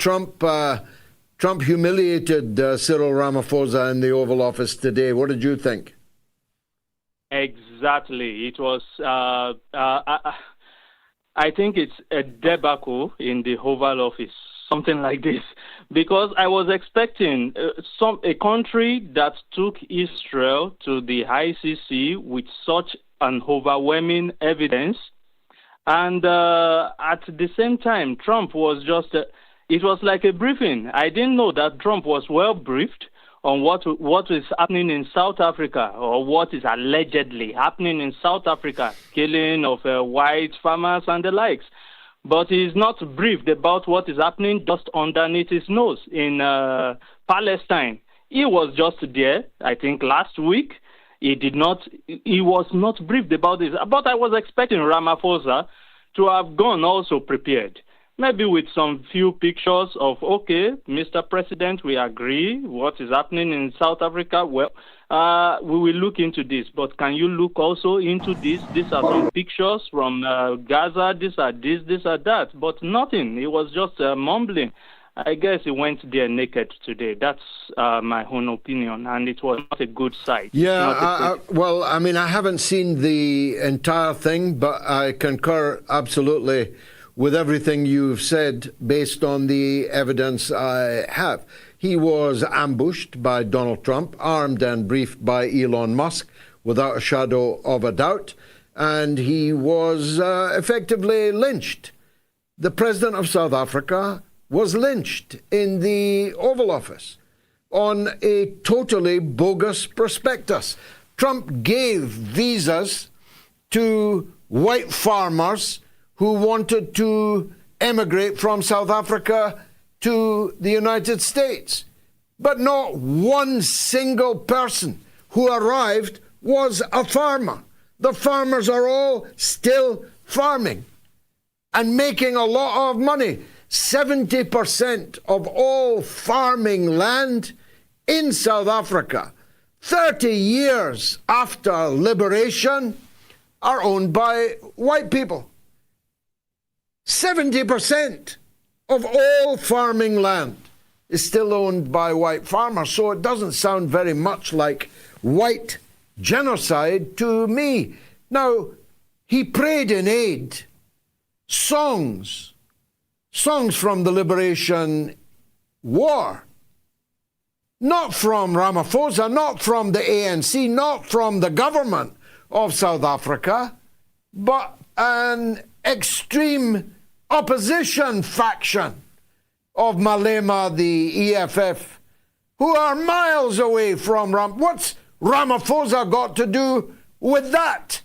Trump humiliated Cyril Ramaphosa in the Oval Office today. What did you think? Exactly. It was. I think it's a debacle in the Oval Office, something like this, because I was expecting a country that took Israel to the ICC with such an overwhelming evidence, and at the same time, Trump was just. It was like a briefing. I didn't know that Trump was well briefed on what is happening in South Africa, or what is allegedly happening in South Africa, killing of white farmers and the likes. But he's not briefed about what is happening just underneath his nose in Palestine. He was just there, I think, last week. He was not briefed about this. But I was expecting Ramaphosa to have gone also prepared. Maybe with some few pictures of, okay, Mr. President, we agree what is happening in South Africa. Well, we will look into this. But can you look also into this? These are some pictures from Gaza. These are this, these are that. But nothing. He was just mumbling. I guess he went there naked today. That's my own opinion. And it was not a good sight. Yeah, well, I mean, I haven't seen the entire thing, but I concur absolutely with everything you've said based on the evidence I have. He was ambushed by Donald Trump, armed and briefed by Elon Musk, without a shadow of a doubt, and he was effectively lynched. The president of South Africa was lynched in the Oval Office on a totally bogus prospectus. Trump gave visas to white farmers who wanted to emigrate from South Africa to the United States. But not one single person who arrived was a farmer. The farmers are all still farming and making a lot of money. 70% of all farming land in South Africa, 30 years after liberation, are owned by white people. 70% of all farming land is still owned by white farmers, so it doesn't sound very much like white genocide to me. Now, he prayed in aid, songs from the Liberation War, not from Ramaphosa, not from the ANC, not from the government of South Africa, but an extreme opposition faction of Malema, the EFF, who are miles away from What's Ramaphosa got to do with that?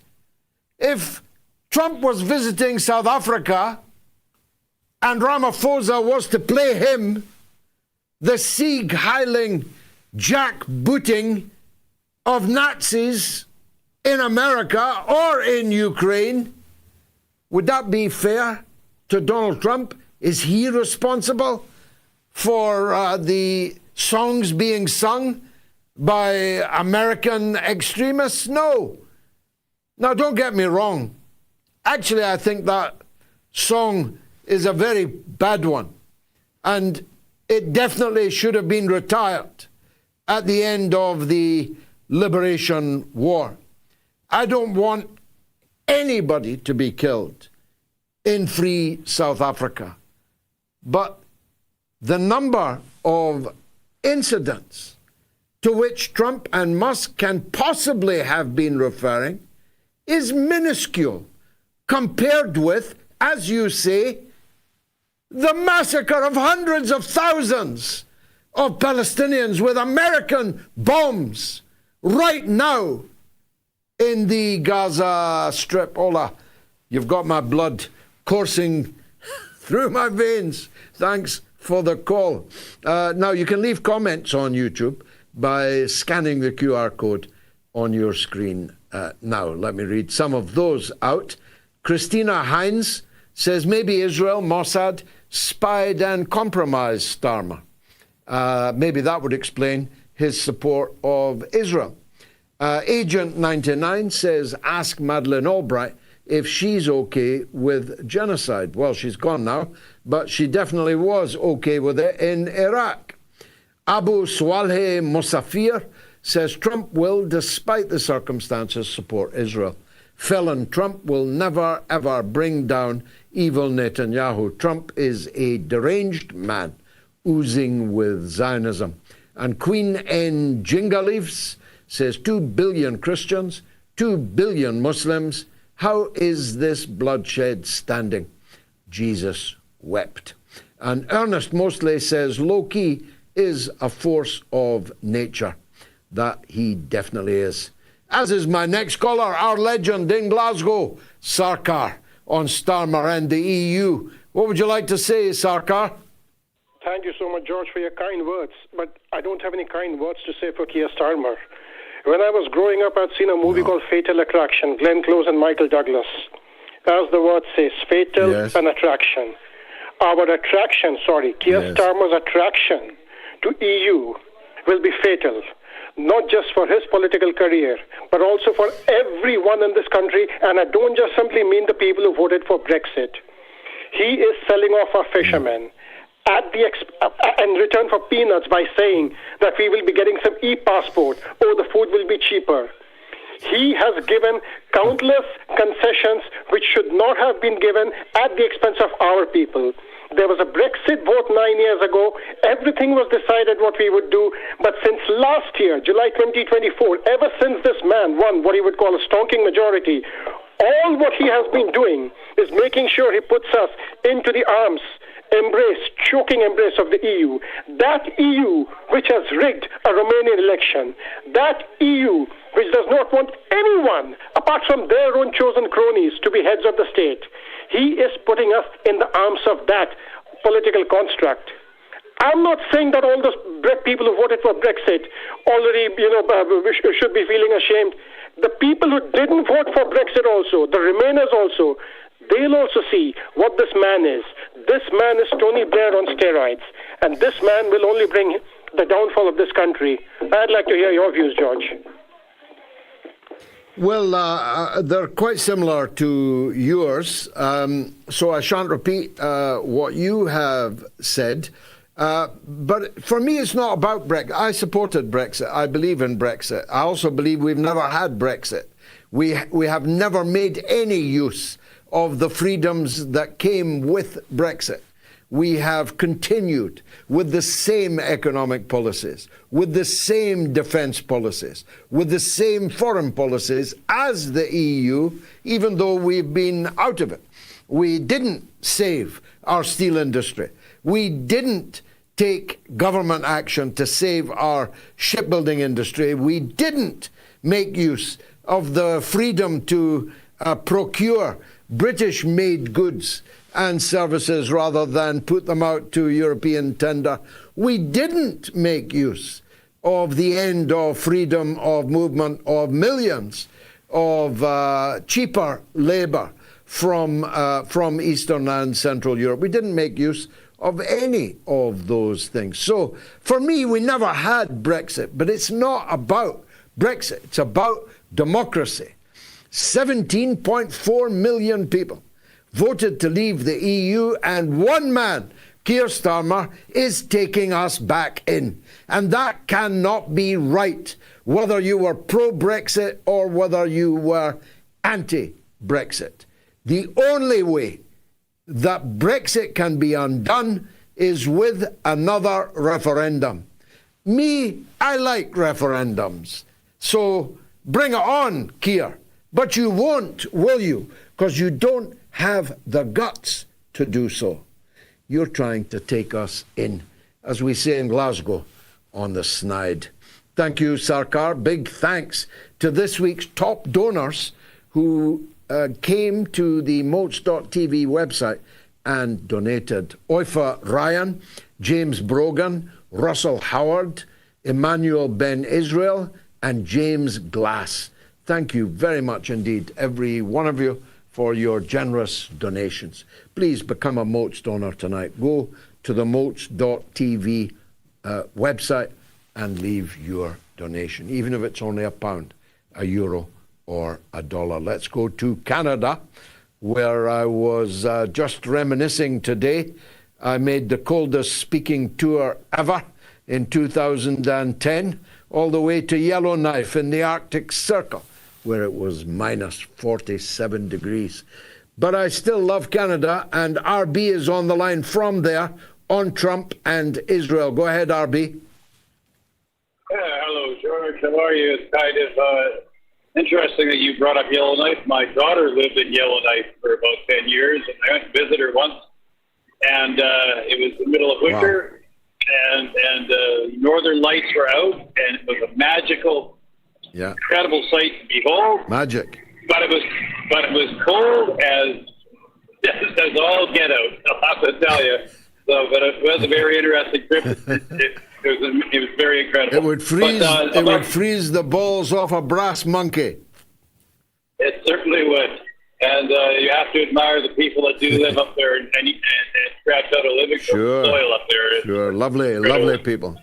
If Trump was visiting South Africa and Ramaphosa was to play him the sieg-heiling, jackbooting of Nazis in America or in Ukraine, would that be fair to Donald Trump? Is he responsible for the songs being sung by American extremists? No. Now, don't get me wrong. Actually, I think that song is a very bad one. And it definitely should have been retired at the end of the Liberation War. I don't want anybody to be killed in free South Africa. But the number of incidents to which Trump and Musk can possibly have been referring is minuscule compared with, as you say, the massacre of hundreds of thousands of Palestinians with American bombs right now in the Gaza Strip. Ola, you've got my blood coursing through my veins. Thanks for the call. Now, you can leave comments on YouTube by scanning the QR code on your screen now. Let me read some of those out. Christina Hines says maybe Israel, Mossad, spied and compromised Starmer. Maybe that would explain his support of Israel. Agent 99 says, ask Madeleine Albright if she's okay with genocide. Well, she's gone now, but she definitely was okay with it in Iraq. Abu Swaleh Musafir says Trump will, despite the circumstances, support Israel. Felon Trump will never, ever bring down evil Netanyahu. Trump is a deranged man oozing with Zionism. And Queen N. Jingaleaves says 2 billion Christians, 2 billion Muslims. How is this bloodshed standing? Jesus wept. And Ernest Mosley says Lowkey is a force of nature. That he definitely is. As is my next caller, our legend in Glasgow, Sarkar, on Starmer and the EU. What would you like to say, Sarkar? Thank you so much, George, for your kind words. But I don't have any kind words to say for Keir Starmer. When I was growing up, I'd seen a movie called Fatal Attraction, Glenn Close and Michael Douglas. As the word says, fatal and attraction. Keir Starmer's attraction to EU will be fatal. Not just for his political career, but also for everyone in this country. And I don't just simply mean the people who voted for Brexit. He is selling off our fishermen in return for peanuts by saying that we will be getting some e-passport or the food will be cheaper. He has given countless concessions which should not have been given at the expense of our people. There was a Brexit vote 9 years ago. Everything was decided what we would do. But since last year, July 2024, ever since this man won what he would call a stonking majority, all what he has been doing is making sure he puts us into the arms embrace, choking embrace of the EU. That EU which has rigged a Romanian election. That EU which does not want anyone, apart from their own chosen cronies, to be heads of the state. He is putting us in the arms of that political construct. I'm not saying that all those people who voted for Brexit already, should be feeling ashamed. The people who didn't vote for Brexit also, the Remainers also, they'll also see what this man is. This man is Tony Blair on steroids, and this man will only bring the downfall of this country. I'd like to hear your views, George. Well, they're quite similar to yours, so I shan't repeat what you have said. But for me, it's not about Brexit. I supported Brexit. I believe in Brexit. I also believe we've never had Brexit. We have never made any use of the freedoms that came with Brexit. We have continued with the same economic policies, with the same defence policies, with the same foreign policies as the EU, even though we've been out of it. We didn't save our steel industry. We didn't take government action to save our shipbuilding industry. We didn't make use of the freedom to procure British-made goods and services rather than put them out to European tender. We didn't make use of the end of freedom of movement of millions of cheaper labour from Eastern and Central Europe. We didn't make use of any of those things. So for me, we never had Brexit, but it's not about Brexit. It's about democracy. 17.4 million people voted to leave the EU, and one man, Keir Starmer, is taking us back in. And that cannot be right, whether you were pro-Brexit or whether you were anti-Brexit. The only way that Brexit can be undone is with another referendum. I like referendums. So bring it on, Keir. But you won't, will you? Because you don't have the guts to do so. You're trying to take us in, as we say in Glasgow, on the snide. Thank you, Sarkar. Big thanks to this week's top donors who came to the MOATS.tv website and donated. Oifa Ryan, James Brogan, Russell Howard, Emmanuel Ben Israel, and James Glass. Thank you very much indeed, every one of you, for your generous donations. Please become a MOATS donor tonight. Go to the MOATS.tv website and leave your donation, even if it's only £1, €1, or $1. Let's go to Canada, where I was just reminiscing today. I made the coldest speaking tour ever in 2010, all the way to Yellowknife in the Arctic Circle, where it was minus 47 degrees. But I still love Canada, and RB is on the line from there on Trump and Israel. Go ahead, RB. Hello, George. How are you? It's kind of interesting that you brought up Yellowknife. My daughter lived in Yellowknife for about 10 years, and I went to visit her once, and it was the middle of winter, and northern lights were out, and it was a magical, incredible sight to behold. Magic. But it was cold as all get out, I'll have to tell you. So, but it was a very interesting trip. It was very incredible. It would freeze the balls off a brass monkey. It certainly would. And you have to admire the people that do live up there and scratch out a living from the soil up there. Sure, lovely people.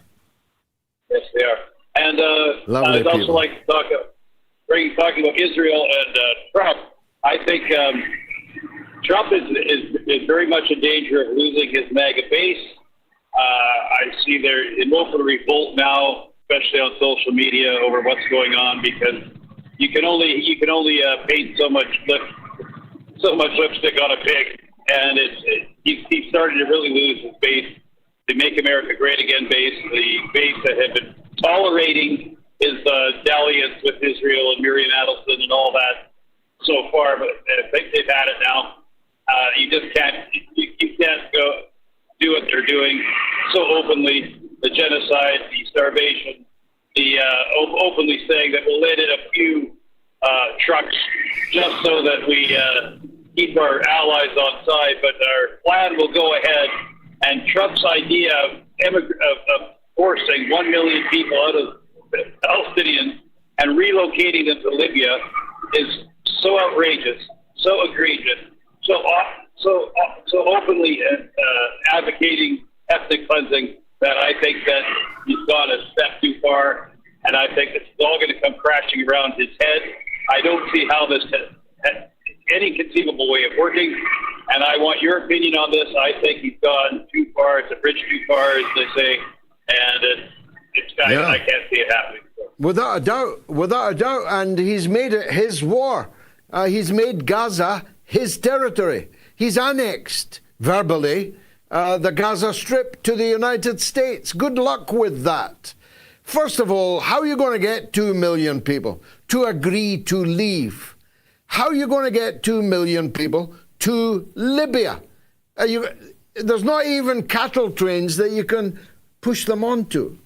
Yes, they are. And I'd also like to talking about Israel and Trump. I think Trump is very much in danger of losing his MAGA base. I see there in open revolt now, especially on social media, over what's going on, because you can only paint so much lipstick on a pig, and he's starting to really lose his base, the Make America Great Again base, the base that had been tolerating his dalliance with Israel and Miriam Adelson and all that so far, but I think they've had it now. You just can't, you can't go do what they're doing so openly, the genocide, the starvation, the openly saying that we'll let in a few trucks just so that we keep our allies on side, but our plan will go ahead. And Trump's idea of forcing 1 million people out of Palestinians and relocating them to Libya is so outrageous, so egregious, so openly advocating ethnic cleansing that I think that he's gone a step too far, and I think it's all going to come crashing around his head. I don't see how this has any conceivable way of working, and I want your opinion on this. I think he's gone too far. It's a bridge too far, as they say, and I can't see it happening. Without a doubt, and he's made it his war. He's made Gaza his territory. He's annexed, verbally, the Gaza Strip to the United States. Good luck with that. First of all, how are you going to get 2 million people to agree to leave? How are you going to get 2 million people to Libya? There's not even cattle trains that you can push them onto.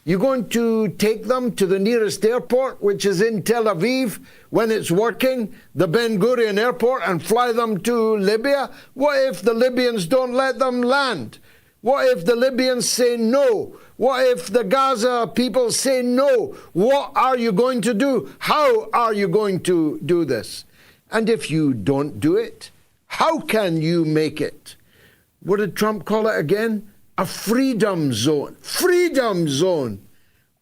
You're going to take them to the nearest airport, which is in Tel Aviv, when it's working, the Ben Gurion airport, and fly them to Libya? What if the Libyans don't let them land? What if the Libyans say no? What if the Gaza people say no? What are you going to do? How are you going to do this? And if you don't do it, how can you make it? What did Trump call it again? A freedom zone. Freedom zone.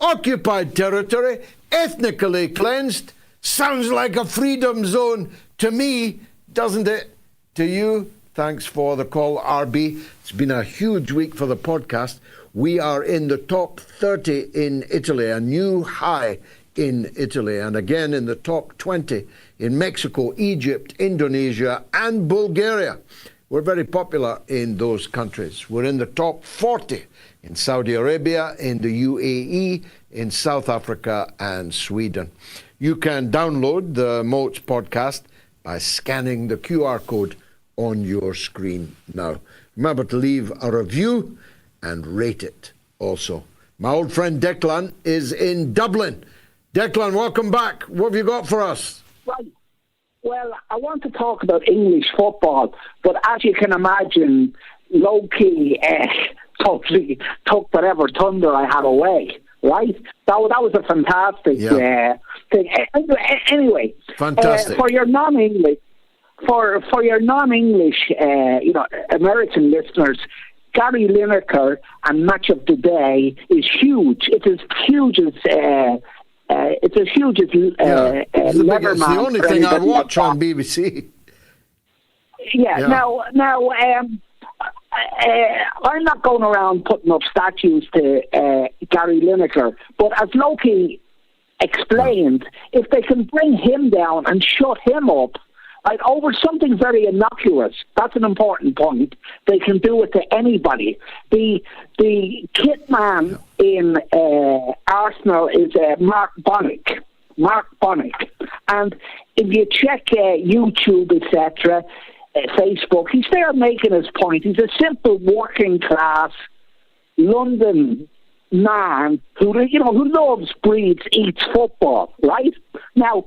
Occupied territory, ethnically cleansed. Sounds like a freedom zone to me, doesn't it? To you, thanks for the call, RB. It's been a huge week for the podcast. We are in the top 30 in Italy, a new high in Italy, and again in the top 20 in Mexico, Egypt, Indonesia, and Bulgaria. We're very popular in those countries. We're in the top 40 in Saudi Arabia, in the UAE, in South Africa, and Sweden. You can download the MOATS podcast by scanning the QR code on your screen now. Remember to leave a review and rate it also. My old friend Declan is in Dublin. Declan, welcome back. What have you got for us? Right. Well, I want to talk about English football, but as you can imagine, Lowkey totally took whatever thunder I had away, right? That was a fantastic thing. Anyway, fantastic. For your non-English, for your non-English, American listeners, Gary Lineker and Match of the Day is huge. It's as huge as Leatherman. It's the only thing I watch on BBC. Now, I'm not going around putting up statues to Gary Lineker, but as Lowkey explained, if they can bring him down and shut him up, like over something very innocuous, that's an important point. They can do it to anybody. The kit man in Arsenal is Mark Bonnick. And if you check YouTube, etc., Facebook, he's there making his point. He's a simple working class London man who loves, breathes, eats football, right? Now,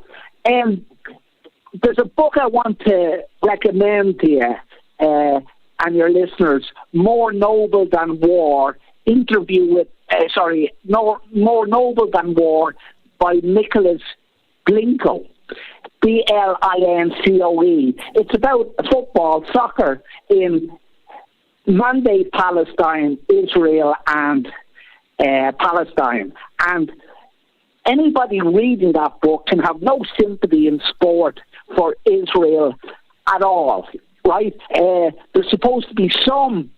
there's a book I want to recommend to you and your listeners, More Noble Than War, More Noble Than War by Nicholas Blincoe, Blincoe. It's about football, soccer in Mandate Palestine, Israel and Palestine. And anybody reading that book can have no sympathy in sport for Israel at all, right? There's supposed to be some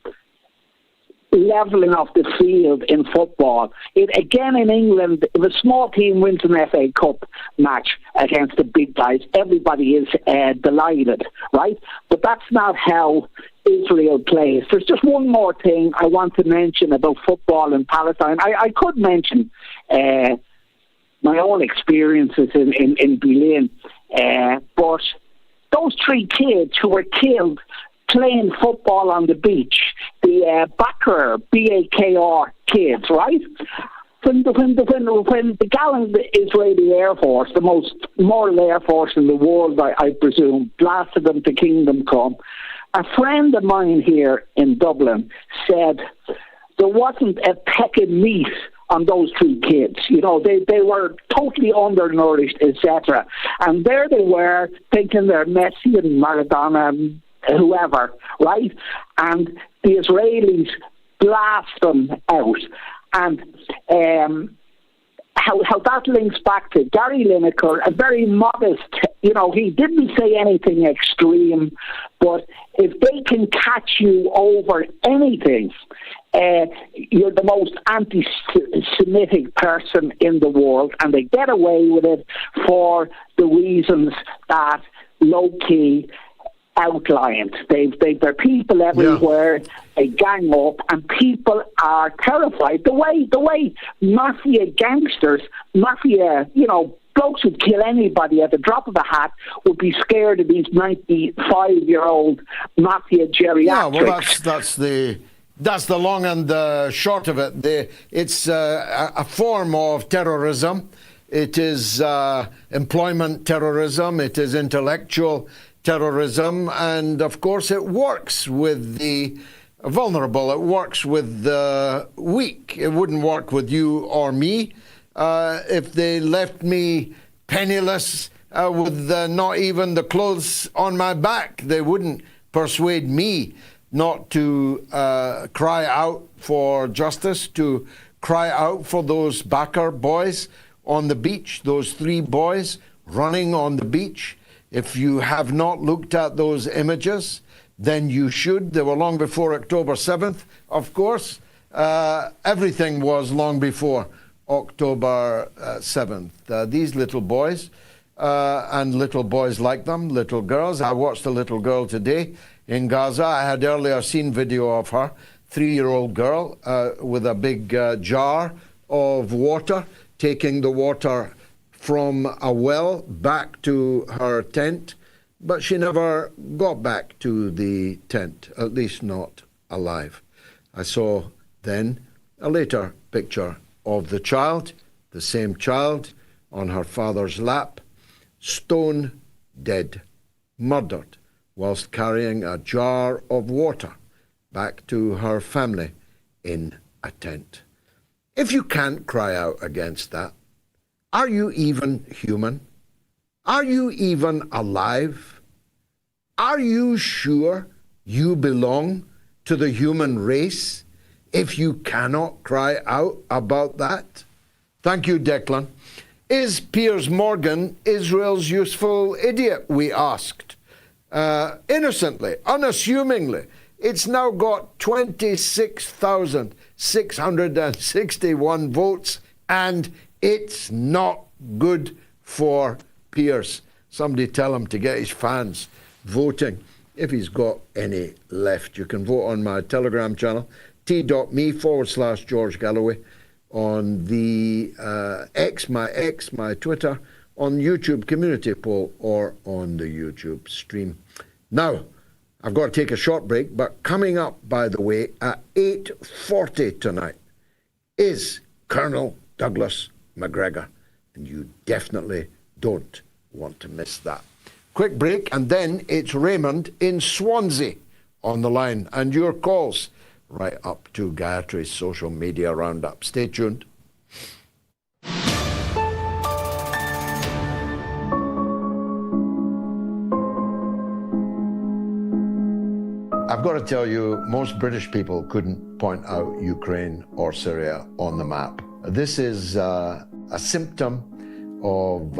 levelling of the field in football. Again, in England, if a small team wins an FA Cup match against the big guys, everybody is delighted, right? But that's not how Israel plays. There's just one more thing I want to mention about football in Palestine. I could mention my own experiences in Berlin, but those 3 kids who were killed playing football on the beach, the BAKR kids, right? When the gallant Israeli Air Force, the most moral Air Force in the world, I presume, blasted them to kingdom come, a friend of mine here in Dublin said there wasn't a peck of meat on those 3 kids. You know, they were totally undernourished, etc. And there they were, thinking they're Messi and Maradona and whoever, right? And the Israelis blast them out. And how that links back to Gary Lineker, a very modest, you know, he didn't say anything extreme, but if they can catch you over anything, you're the most anti-Semitic person in the world, and they get away with it for the reasons that Lowkey outlined. They're people everywhere. Yeah. They gang up, and people are terrified. The way mafia gangsters, you know, blokes would kill anybody at the drop of a hat, would be scared of these 95-year-old mafia geriatrics. Yeah, well, that's the long and the short of it. It's a form of terrorism. It is employment terrorism. It is intellectual terrorism, and of course it works with the vulnerable. It works with the weak. It wouldn't work with you or me if they left me penniless with not even the clothes on my back. They wouldn't persuade me not to cry out for justice, to cry out for those Bakr boys on the beach, those 3 boys running on the beach. If you have not looked at those images, then you should. They were long before October 7th, of course. Everything was long before October 7th. These little boys and little boys like them, little girls. I watched a little girl today in Gaza. I had earlier seen video of her, 3-year-old girl with a big jar of water, taking the water from a well back to her tent, but she never got back to the tent, at least not alive. I saw then a later picture of the child, the same child, on her father's lap, stone dead, murdered, whilst carrying a jar of water back to her family in a tent. If you can't cry out against that, are you even human? Are you even alive? Are you sure you belong to the human race if you cannot cry out about that? Thank you, Declan. Is piersmorgan Israel's useful idiot, we asked. Innocently, unassumingly. It's now got 26,661 votes, and it's not good for Piers. Somebody tell him to get his fans voting, if he's got any left. You can vote on my Telegram channel, t.me/George Galloway, on the my Twitter, on YouTube community poll, or on the YouTube stream. Now, I've got to take a short break, but coming up, by the way, at 8:40 tonight is Colonel Douglas Macgregor, and you definitely don't want to miss that. Quick break, and then it's Raymond in Swansea on the line, and your calls right up to Gayatri's social media roundup. Stay tuned. I've got to tell you, most British people couldn't point out Ukraine or Syria on the map. This is a symptom of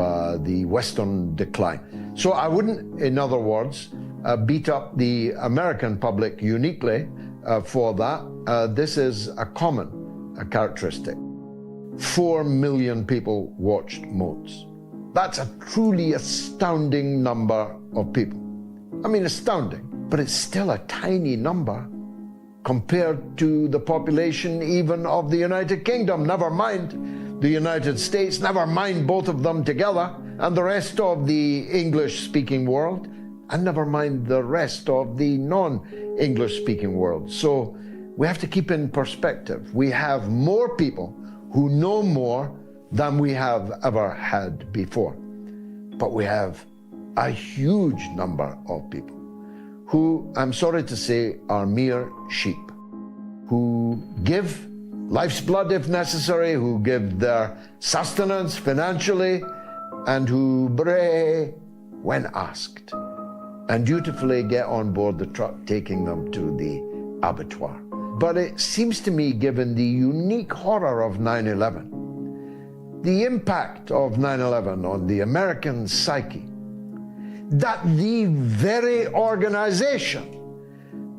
the Western decline. So I wouldn't, in other words, beat up the American public uniquely for that. This is a common characteristic. 4 million people watched MOATS. That's a truly astounding number of people. I mean, astounding, but it's still a tiny number compared to the population even of the United Kingdom, never mind the United States, never mind both of them together, and the rest of the English-speaking world, and never mind the rest of the non-English-speaking world. So we have to keep in perspective. We have more people who know more than we have ever had before. But we have a huge number of people who, I'm sorry to say, are mere sheep, who give life's blood if necessary, who give their sustenance financially, and who bray when asked, and dutifully get on board the truck taking them to the abattoir. But it seems to me, given the unique horror of 9/11, the impact of 9/11 on the American psyche, that the very organization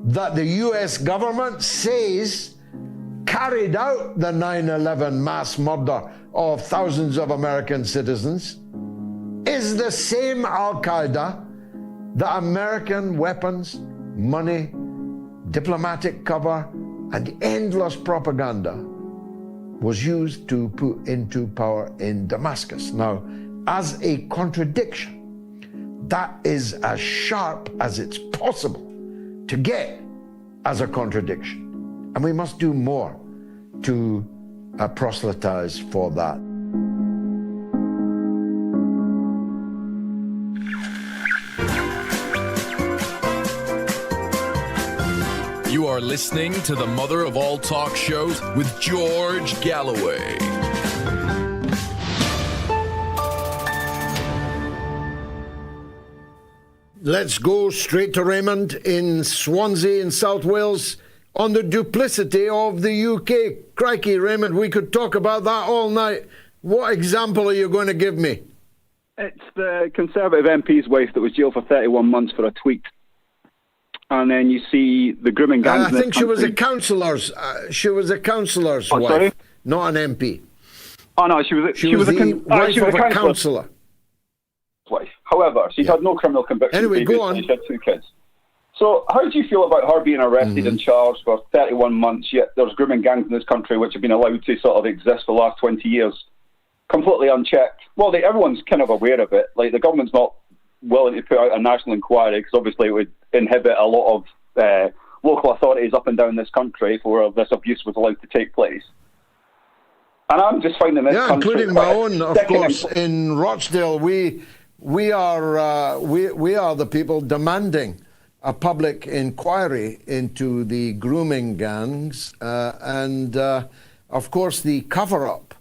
that the US government says carried out the 9/11 mass murder of thousands of American citizens is the same Al-Qaeda that American weapons, money, diplomatic cover, and endless propaganda was used to put into power in Damascus. Now, as a contradiction, that is as sharp as it's possible to get as a contradiction. And we must do more to proselytize for that. You are listening to the mother of all talk shows with George Galloway. Let's go straight to Raymond in Swansea in South Wales on the duplicity of the UK. Crikey, Raymond, we could talk about that all night. What example are you going to give me? It's the Conservative MP's wife that was jailed for 31 months for a tweet. And then you see the grooming gangs. I think she was a councillor's. She was a councillor's wife, sorry? not an MP. Oh no, she was the wife of a councillor. Wife. However, she's had no criminal convictions. Anyway, go on. She's had 2 kids. So, how do you feel about her being arrested and charged for 31 months? Yet there's grooming gangs in this country which have been allowed to sort of exist for the last 20 years, completely unchecked. Well, everyone's kind of aware of it. Like the government's not willing to put out a national inquiry because obviously it would inhibit a lot of local authorities up and down this country for this abuse was allowed to take place. And I'm just finding this country, including my own, of course, in Rochdale. We are the people demanding a public inquiry into the grooming gangs and of course the cover-up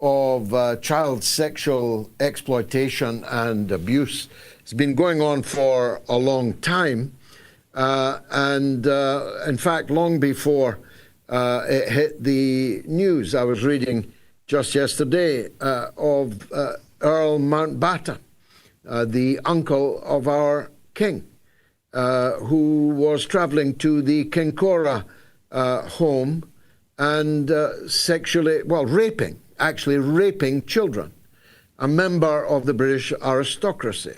of child sexual exploitation and abuse. It's been going on for a long time, and in fact, long before it hit the news. I was reading just yesterday of Earl Mountbatten, the uncle of our king, who was traveling to the Kincora home and raping children, a member of the British aristocracy,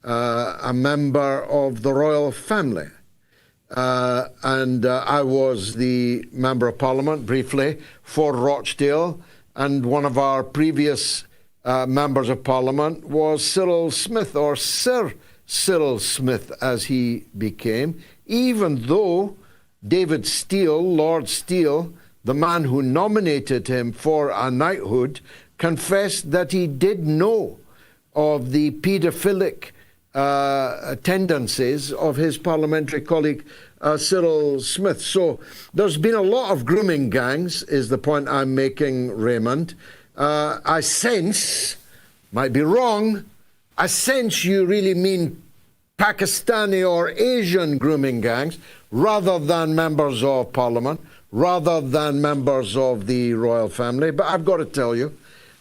a member of the royal family. And I was the Member of Parliament, briefly, for Rochdale, and one of our previous Members of Parliament was Cyril Smith, or Sir Cyril Smith, as he became, even though David Steele, Lord Steele, the man who nominated him for a knighthood, confessed that he did know of the paedophilic tendencies of his parliamentary colleague Cyril Smith. So there's been a lot of grooming gangs, is the point I'm making, Raymond. I sense, might be wrong, I sense you really mean Pakistani or Asian grooming gangs rather than members of parliament, rather than members of the royal family. But I've got to tell you,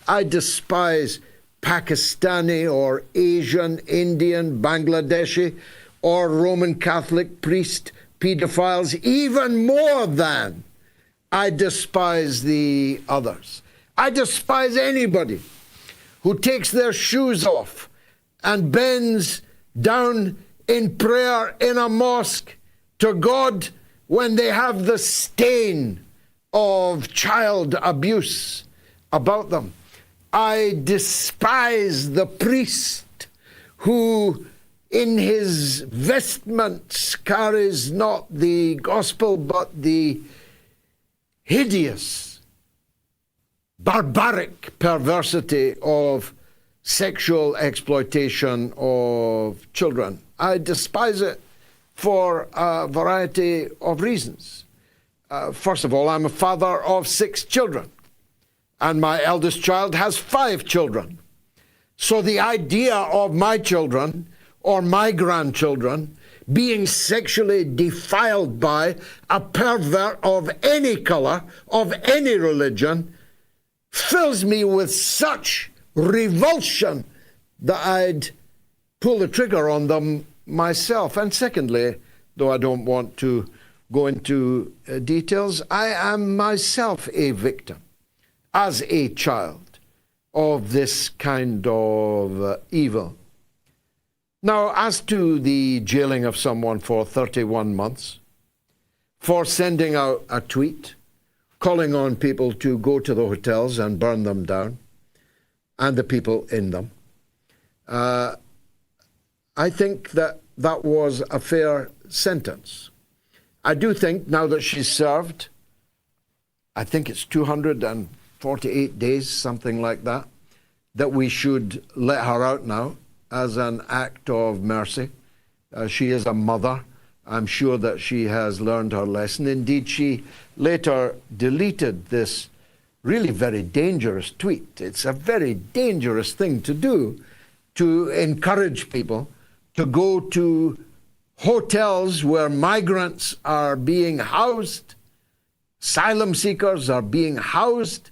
I despise Pakistani or Asian, Indian, Bangladeshi or Roman Catholic priest pedophiles even more than I despise the others. I despise anybody who takes their shoes off and bends down in prayer in a mosque to God when they have the stain of child abuse about them. I despise the priest who in his vestments carries not the gospel but the hideous, barbaric perversity of sexual exploitation of children. I despise it for a variety of reasons. First of all, I'm a father of 6 children, and my eldest child has 5 children. So the idea of my children or my grandchildren being sexually defiled by a pervert of any color, of any religion, fills me with such revulsion that I'd pull the trigger on them myself. And secondly, though I don't want to go into details, I am myself a victim as a child of this kind of evil. Now, as to the jailing of someone for 31 months, for sending out a tweet, calling on people to go to the hotels and burn them down, and the people in them, I think that that was a fair sentence. I do think now that she's served, I think it's 248 days, something like that, that we should let her out now as an act of mercy. She is a mother. I'm sure that she has learned her lesson. Indeed, she later deleted this really very dangerous tweet. It's a very dangerous thing to do, to encourage people to go to hotels where migrants are being housed, asylum seekers are being housed,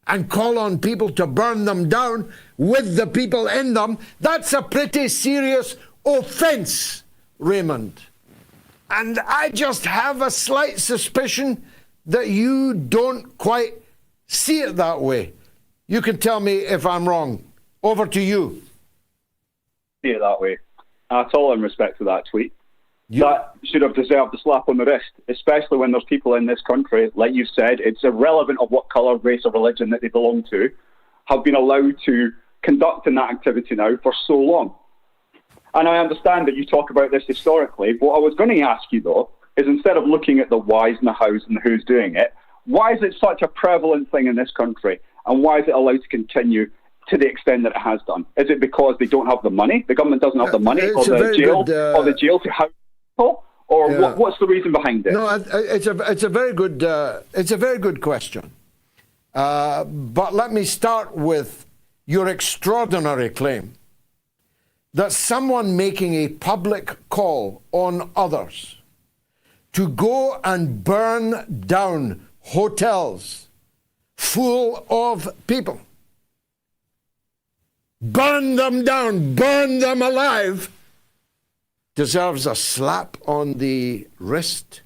and call on people to burn them down with the people in them. That's a pretty serious offense, Raymond. And I just have a slight suspicion that you don't quite see it that way. You can tell me if I'm wrong. Over to you. See it that way. At all in respect to that tweet. That should have deserved a slap on the wrist, especially when there's people in this country, like you said, it's irrelevant of what colour, race or religion that they belong to, have been allowed to conduct in that activity now for so long. And I understand that you talk about this historically. What I was going to ask you, though, is instead of looking at the whys and the hows and the who's doing it, why is it such a prevalent thing in this country? And why is it allowed to continue to the extent that it has done? Is it because they don't have the money? The government doesn't have the money, or the jail to house people? Or what's the reason behind it? No, it's a very good question. But let me start with your extraordinary claim that someone making a public call on others to go and burn down hotels full of people, burn them down, burn them alive, deserves a slap on the wrist.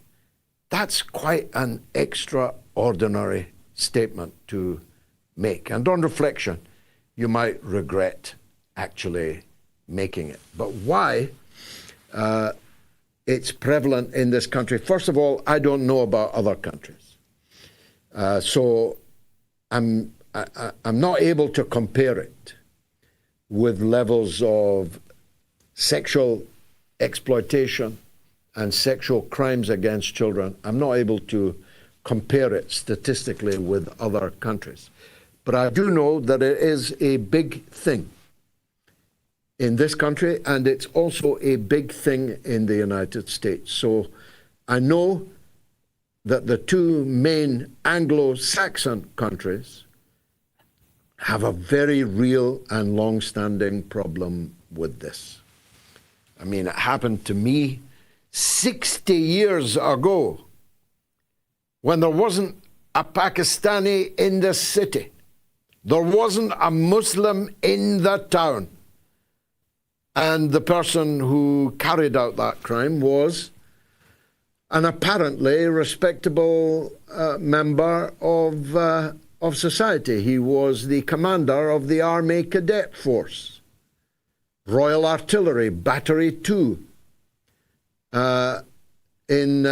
That's quite an extraordinary statement to make. And on reflection, you might regret actually making it. But why it's prevalent in this country? First of all, I don't know about other countries. So I'm not able to compare it with levels of sexual exploitation and sexual crimes against children. I'm not able to compare it statistically with other countries. But I do know that it is a big thing in this country, and it's also a big thing in the United States. So I know that the two main Anglo-Saxon countries have a very real and long-standing problem with this. I mean, it happened to me 60 years ago when there wasn't a Pakistani in the city. There wasn't a Muslim in the town. And the person who carried out that crime was an apparently respectable member of society. He was the commander of the Army Cadet Force, Royal Artillery Battery 2 in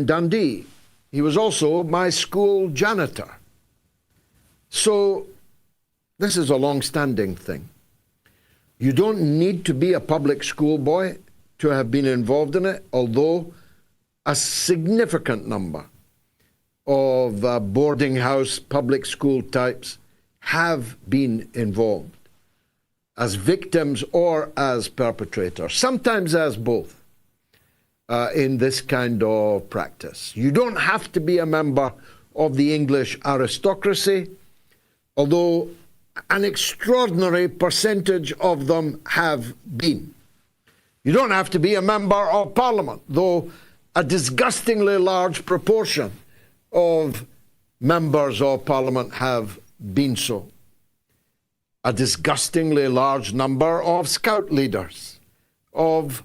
Dundee. He was also my school janitor. So this is a long-standing thing. You don't need to be a public school boy to have been involved in it, although a significant number of boarding house public school types have been involved as victims or as perpetrators, sometimes as both, in this kind of practice. You don't have to be a member of the English aristocracy, although an extraordinary percentage of them have been. You don't have to be a member of Parliament, though a disgustingly large proportion of members of Parliament have been so. A disgustingly large number of scout leaders, of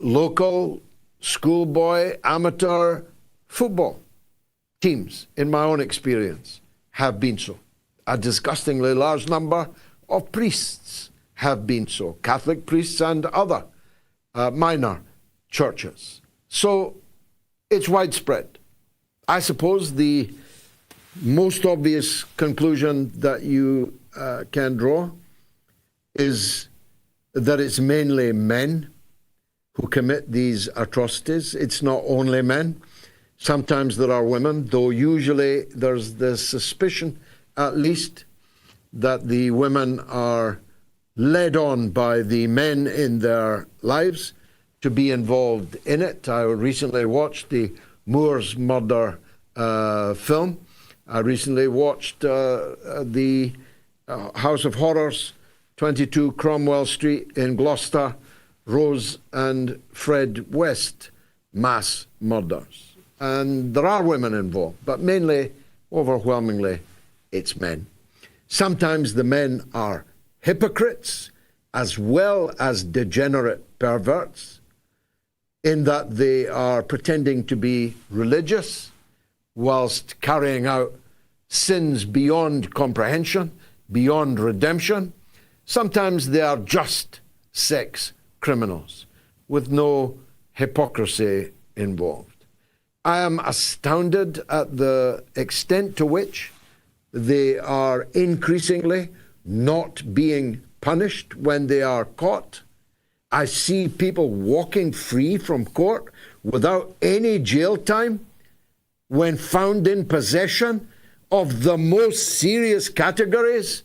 local schoolboy amateur football teams, in my own experience, have been so. A disgustingly large number of priests have been so, Catholic priests and other minor churches. So it's widespread. I suppose the most obvious conclusion that you can draw is that it's mainly men who commit these atrocities. It's not only men. Sometimes there are women, though usually there's the suspicion, at least, that the women are led on by the men in their lives to be involved in it. I recently watched the Moors murder film. I recently watched the House of Horrors, 22 Cromwell Street in Gloucester, Rose and Fred West mass murders. And there are women involved, but mainly, overwhelmingly, it's men. Sometimes the men are hypocrites as well as degenerate perverts, in that they are pretending to be religious whilst carrying out sins beyond comprehension, beyond redemption. Sometimes they are just sex criminals with no hypocrisy involved. I am astounded at the extent to which they are increasingly not being punished when they are caught. I see people walking free from court without any jail time when found in possession of the most serious categories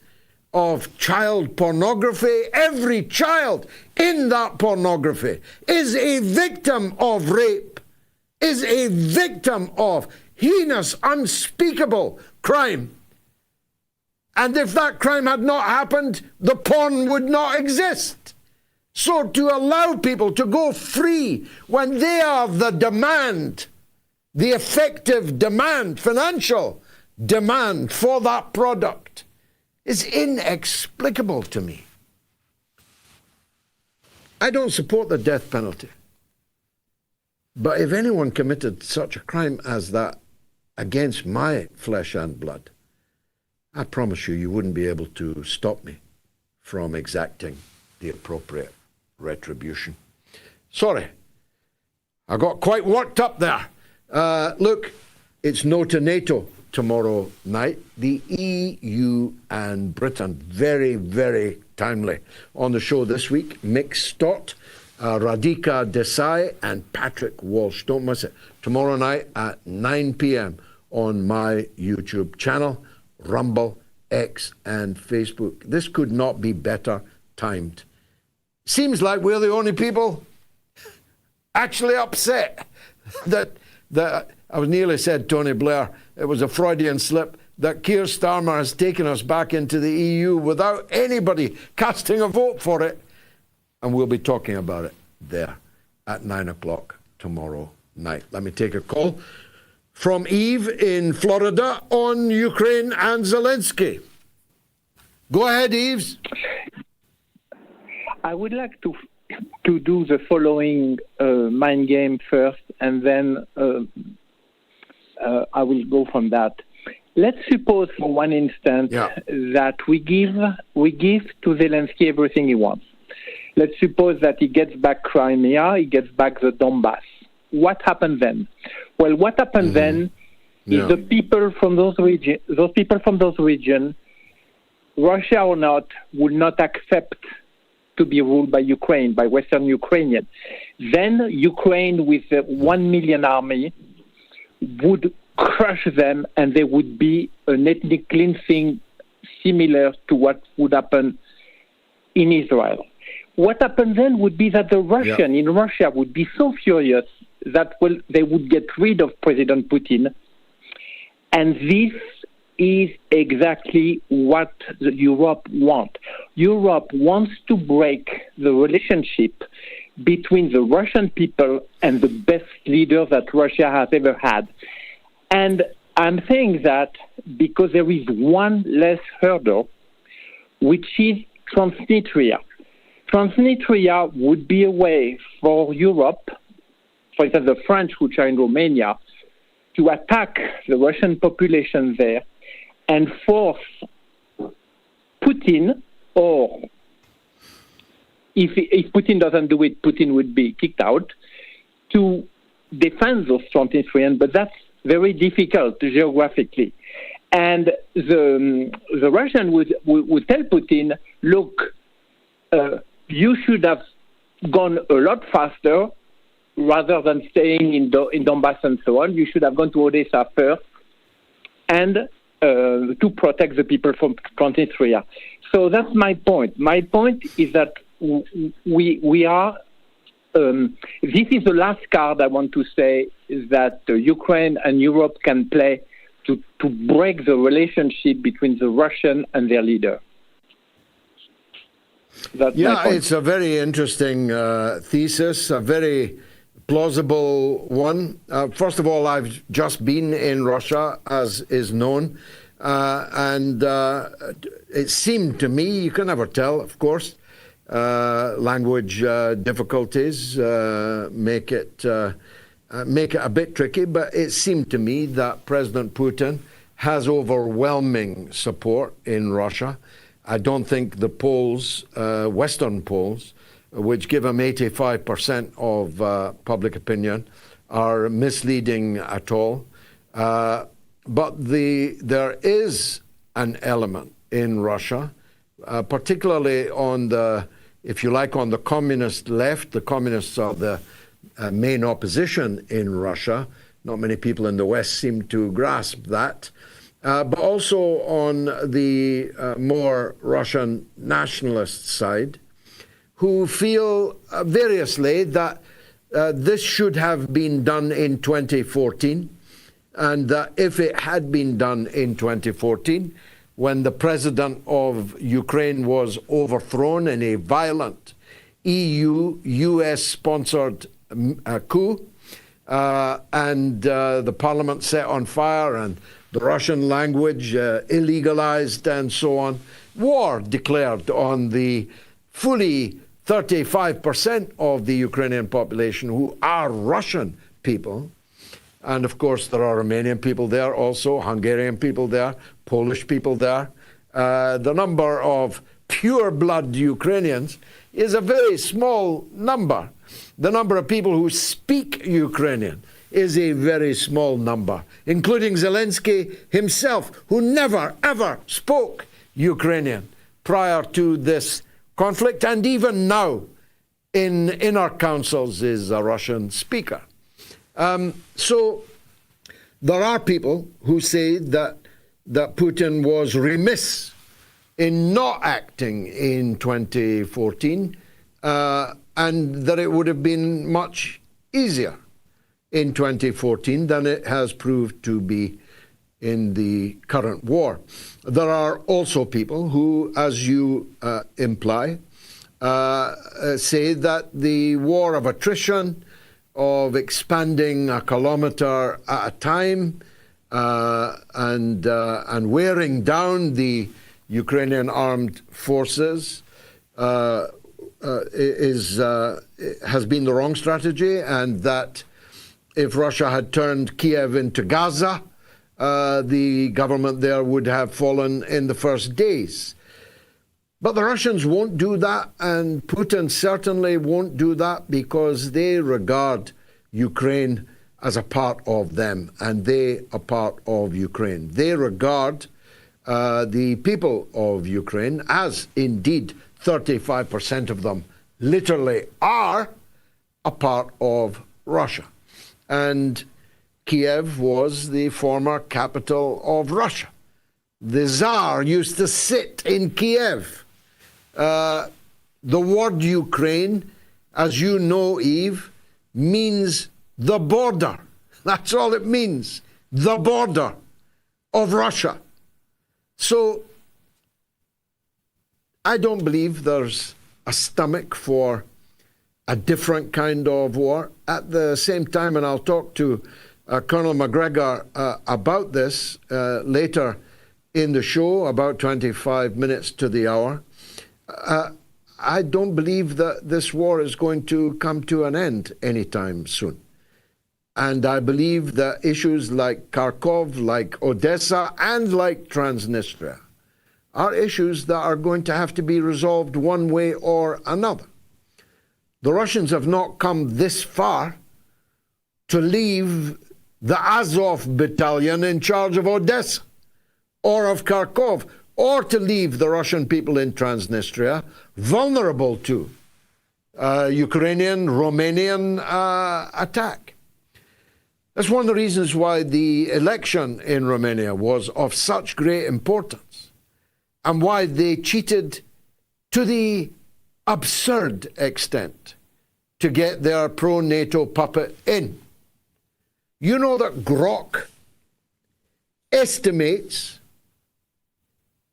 of child pornography. Every child in that pornography is a victim of rape, is a victim of heinous, unspeakable crime. And if that crime had not happened, the porn would not exist. So to allow people to go free when they are the demand, the effective demand, financial demand for that product, is inexplicable to me. I don't support the death penalty. But if anyone committed such a crime as that against my flesh and blood, I promise you, you wouldn't be able to stop me from exacting the appropriate retribution. Sorry, I got quite worked up there. Look, it's no to NATO tomorrow night. The EU and Britain, very, very timely. On the show this week, Mick Stott, Radhika Desai and Patrick Walsh. Don't miss it. Tomorrow night at 9 p.m. on my YouTube channel, Rumble, X and Facebook. This could not be better timed. Seems like we're the only people actually upset that I was nearly said Tony Blair. It was a Freudian slip that Keir Starmer has taken us back into the EU without anybody casting a vote for it. And we'll be talking about it there at 9 o'clock tomorrow night. Let me take a call from Eve in Florida on Ukraine and Zelensky. Go ahead, Eves. I would like to to do the following mind game first, and then I will go from that. Let's suppose for one instant that we give to Zelensky everything he wants. Let's suppose that he gets back Crimea, he gets back the Donbass. What happens then? Well, what happens then is the people from those regions, Russia or not, will not accept to be ruled by Ukraine, by Western Ukrainians. Then Ukraine, with a 1 million army, would crush them, and there would be an ethnic cleansing similar to what would happen in Israel. What happened then would be that the Russian in Russia would be so furious that they would get rid of President Putin. And this is exactly what Europe wants. Europe wants to break the relationship between the Russian people and the best leader that Russia has ever had. And I'm saying that because there is one less hurdle, which is Transnistria. Transnistria would be a way for Europe, for instance, the French, which are in Romania, to attack the Russian population there and force Putin, or if Putin doesn't do it, Putin would be kicked out, to defend those Transnistrians, but that's very difficult geographically. And the Russian would tell Putin, look, you should have gone a lot faster rather than staying in Donbass and so on. You should have gone to Odessa first and to protect the people from Transnistria. So that's my point. My point is that we are, this is the last card I want to say, is that Ukraine and Europe can play to break the relationship between the Russian and their leader. That's it's a very interesting thesis, a very plausible one. First of all, I've just been in Russia, as is known, and it seemed to me, you can never tell, of course, language difficulties make it a bit tricky, but it seemed to me that President Putin has overwhelming support in Russia. I don't think the polls, Western polls, which give him 85% of public opinion, are misleading at all. But there is an element in Russia, particularly on the, if you like, on the communist left. The communists are the main opposition in Russia. Not many people in the West seem to grasp that. But also on the more Russian nationalist side, who feel variously that this should have been done in 2014, and that if it had been done in 2014, when the president of Ukraine was overthrown in a violent EU-US-sponsored coup, and the parliament set on fire, and the Russian language illegalized, and so on, war declared on the fully 35% of the Ukrainian population who are Russian people. And of course, there are Romanian people there also, Hungarian people there, Polish people there. The number of pure blood Ukrainians is a very small number. The number of people who speak Ukrainian is a very small number, including Zelensky himself, who never, ever spoke Ukrainian prior to this conflict, and even now in our councils is a Russian speaker. So there are people who say that Putin was remiss in not acting in 2014, and that it would have been much easier in 2014 than it has proved to be in the current war. There are also people who, as you imply, say that the war of attrition, of expanding a kilometer at a time, and wearing down the Ukrainian armed forces, has been the wrong strategy, and that if Russia had turned Kiev into Gaza, the government there would have fallen in the first days. But the Russians won't do that, and Putin certainly won't do that, because they regard Ukraine as a part of them, and they are part of Ukraine. They regard the people of Ukraine, as indeed 35% of them literally are, a part of Russia. And Kiev was the former capital of Russia. The Tsar used to sit in Kiev. The word Ukraine, as you know, Eve, means the border. That's all it means, the border of Russia. So I don't believe there's a stomach for a different kind of war. At the same time, and I'll talk to Colonel Macgregor about this later in the show, about 25 minutes to the hour, I don't believe that this war is going to come to an end anytime soon. And I believe that issues like Kharkov, like Odessa, and like Transnistria are issues that are going to have to be resolved one way or another. The Russians have not come this far to leave the Azov battalion in charge of Odessa or of Kharkov, or to leave the Russian people in Transnistria vulnerable to Ukrainian, Romanian attack. That's one of the reasons why the election in Romania was of such great importance, and why they cheated to the absurd extent to get their pro-NATO puppet in. You know that Grok estimates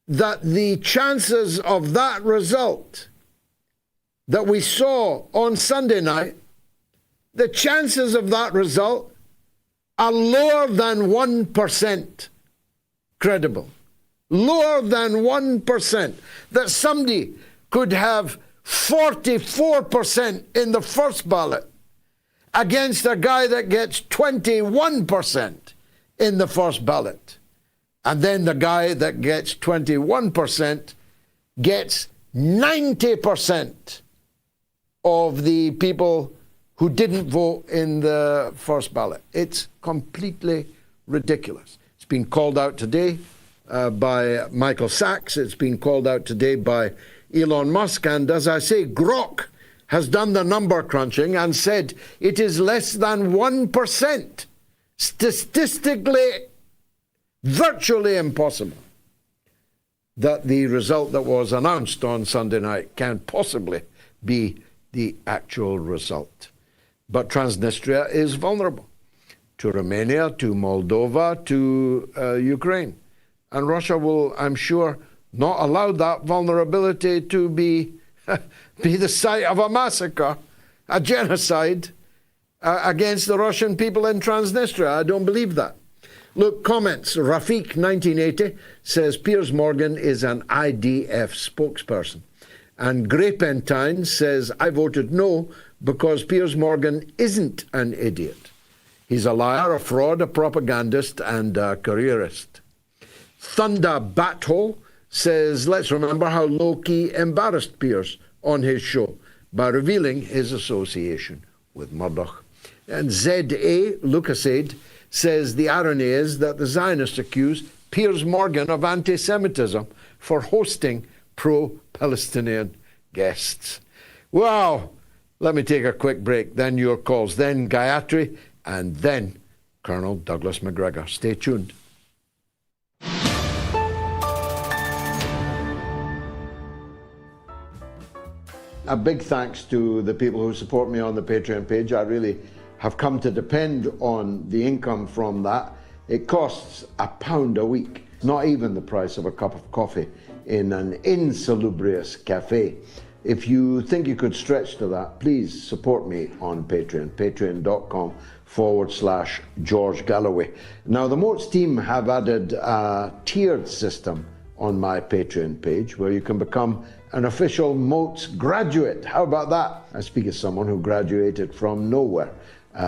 that the chances of that result that we saw on Sunday night, the chances of that result are lower than 1% credible. Lower than 1%. That somebody could have 44% in the first ballot against a guy that gets 21% in the first ballot. And then the guy that gets 21% gets 90% of the people who didn't vote in the first ballot. It's completely ridiculous. It's been called out today by Michael Sachs. It's been called out today by Elon Musk. And as I say, Grok has done the number crunching and said it is less than 1%. Statistically, virtually impossible that the result that was announced on Sunday night can possibly be the actual result. But Transnistria is vulnerable to Romania, to Moldova, to Ukraine. And Russia will, I'm sure, not allow that vulnerability to be the site of a massacre, a genocide against the Russian people in Transnistria. I don't believe that. Look, comments. Rafik, 1980, says Piersmorgan is an IDF spokesperson. And Grapentine says, I voted no because Piersmorgan isn't an idiot. He's a liar, a fraud, a propagandist, and a careerist. Thunder Bathole says, let's remember how Lowkey embarrassed Piers on his show by revealing his association with Murdoch. And Z.A. Lucasaid says the irony is that the Zionists accuse Piersmorgan of anti-Semitism for hosting pro-Palestinian guests. Wow! Let me take a quick break, then your calls, then Gayatri, and then Colonel Douglas Macgregor. Stay tuned. A big thanks to the people who support me on the Patreon page. I really have come to depend on the income from that. It costs £1 a week, not even the price of a cup of coffee in an insalubrious cafe. If you think you could stretch to that, please support me on Patreon, patreon.com/George Galloway. Now, the MOATS team have added a tiered system on my Patreon page, where you can become an official MOATS graduate. How about that? I speak as someone who graduated from nowhere,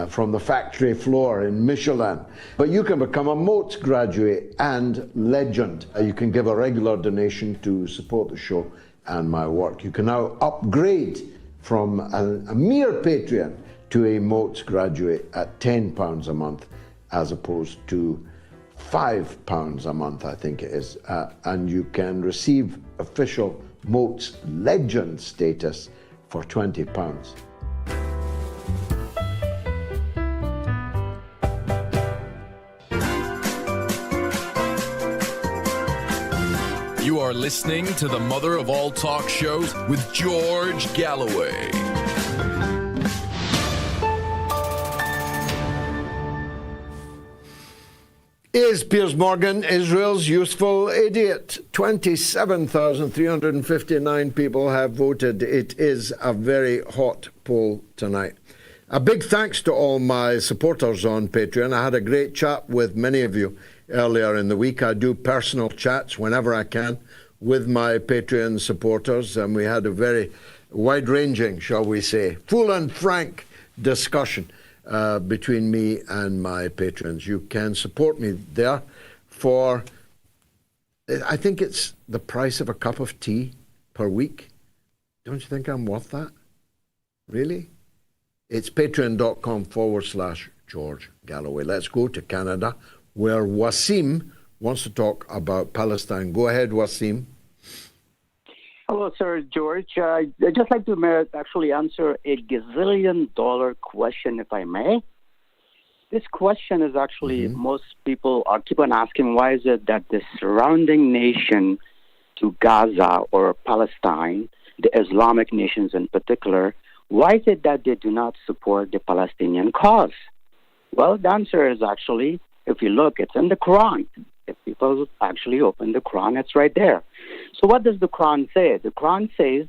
from the factory floor in Michelin. But you can become a MOATS graduate and legend. You can give a regular donation to support the show and my work. You can now upgrade from a mere Patreon to a MOATS graduate at £10 a month, as opposed to £5 a month, I think it is. And you can receive official MOATS legend status for £20. You are listening to the mother of all talk shows with George Galloway. Is Piers Morgan Israel's useful idiot? 27,359 people have voted. It is a very hot poll tonight. A big thanks to all my supporters on Patreon. I had a great chat with many of you earlier in the week. I do personal chats whenever I can with my Patreon supporters, and we had a very wide-ranging, shall we say, full and frank discussion between me and my patrons. You can support me there for, I think it's the price of a cup of tea per week. Don't you think I'm worth that? Really? It's patreon.com/George Galloway. Let's go to Canada, where Wasim wants to talk about Palestine. Go ahead, Wasim. Hello, Sir George. I'd just like to actually answer a gazillion-dollar question, if I may. This question is actually, most people keep on asking, why is it that the surrounding nation to Gaza or Palestine, the Islamic nations in particular, why is it that they do not support the Palestinian cause? Well, the answer is actually, if you look, it's in the Quran. If people actually open the Quran, it's right there. So what does the Quran say? The Quran says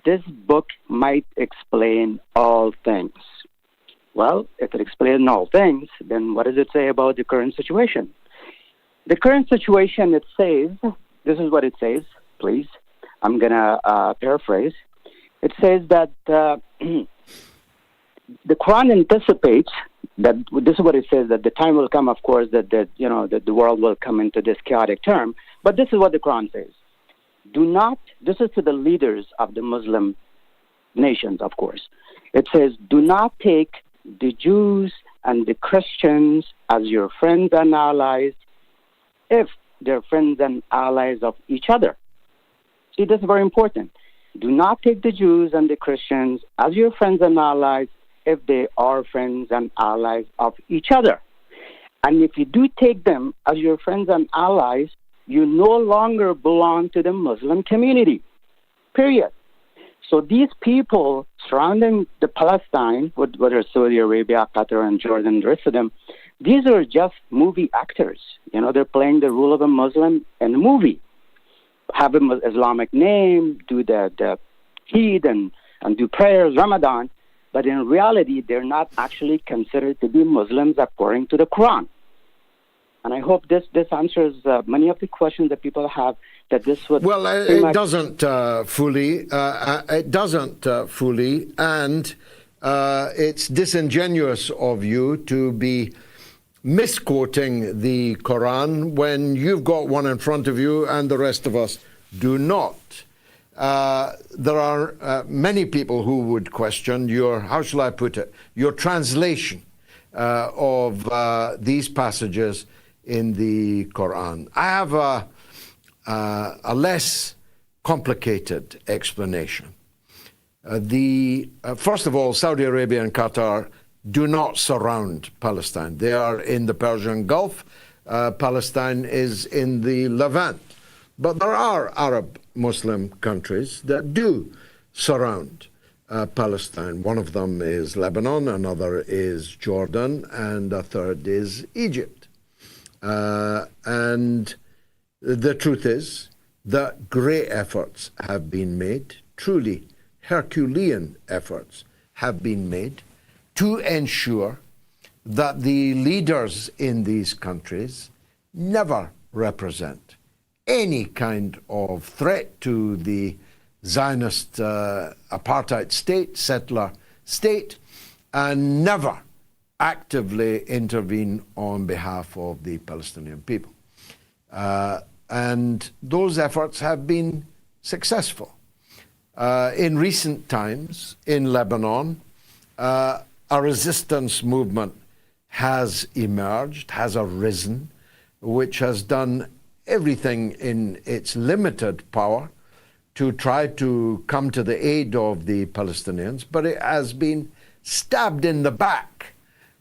this book might explain all things. Well, if it explains all things, then what does it say about the current situation? The current situation, it says, this is what it says, please. I'm going to paraphrase. It says that the Quran anticipates that, this is what it says, that the time will come, of course, that the world will come into this chaotic term. But this is what the Quran says. Do not, this is to the leaders of the Muslim nations, of course. It says, do not take the Jews and the Christians as your friends and allies if they're friends and allies of each other. See, this is very important. Do not take the Jews and the Christians as your friends and allies if they are friends and allies of each other. And if you do take them as your friends and allies, you no longer belong to the Muslim community, period. So these people surrounding the Palestine, whether it's Saudi Arabia, Qatar, and Jordan, the rest of them, these are just movie actors. You know, they're playing the role of a Muslim in a movie. Have an Islamic name, do the Eid and do prayers, Ramadan, but in reality, they're not actually considered to be Muslims according to the Quran. And I hope this answers many of the questions that people have. That this would it doesn't fully. It doesn't fully, and it's disingenuous of you to be misquoting the Quran when you've got one in front of you and the rest of us do not. There are many people who would question your, how shall I put it, your translation of these passages in the Quran. I have a less complicated explanation. First of all, Saudi Arabia and Qatar do not surround Palestine. They are in the Persian Gulf. Palestine is in the Levant. But there are Arab Muslim countries that do surround Palestine. One of them is Lebanon, another is Jordan, and a third is Egypt. And the truth is that great efforts have been made, truly Herculean efforts have been made to ensure that the leaders in these countries never represent any kind of threat to the Zionist apartheid state, settler state, and never actively intervene on behalf of the Palestinian people. And those efforts have been successful. In recent times in Lebanon, a resistance movement has emerged, has arisen, which has done everything in its limited power to try to come to the aid of the Palestinians, but it has been stabbed in the back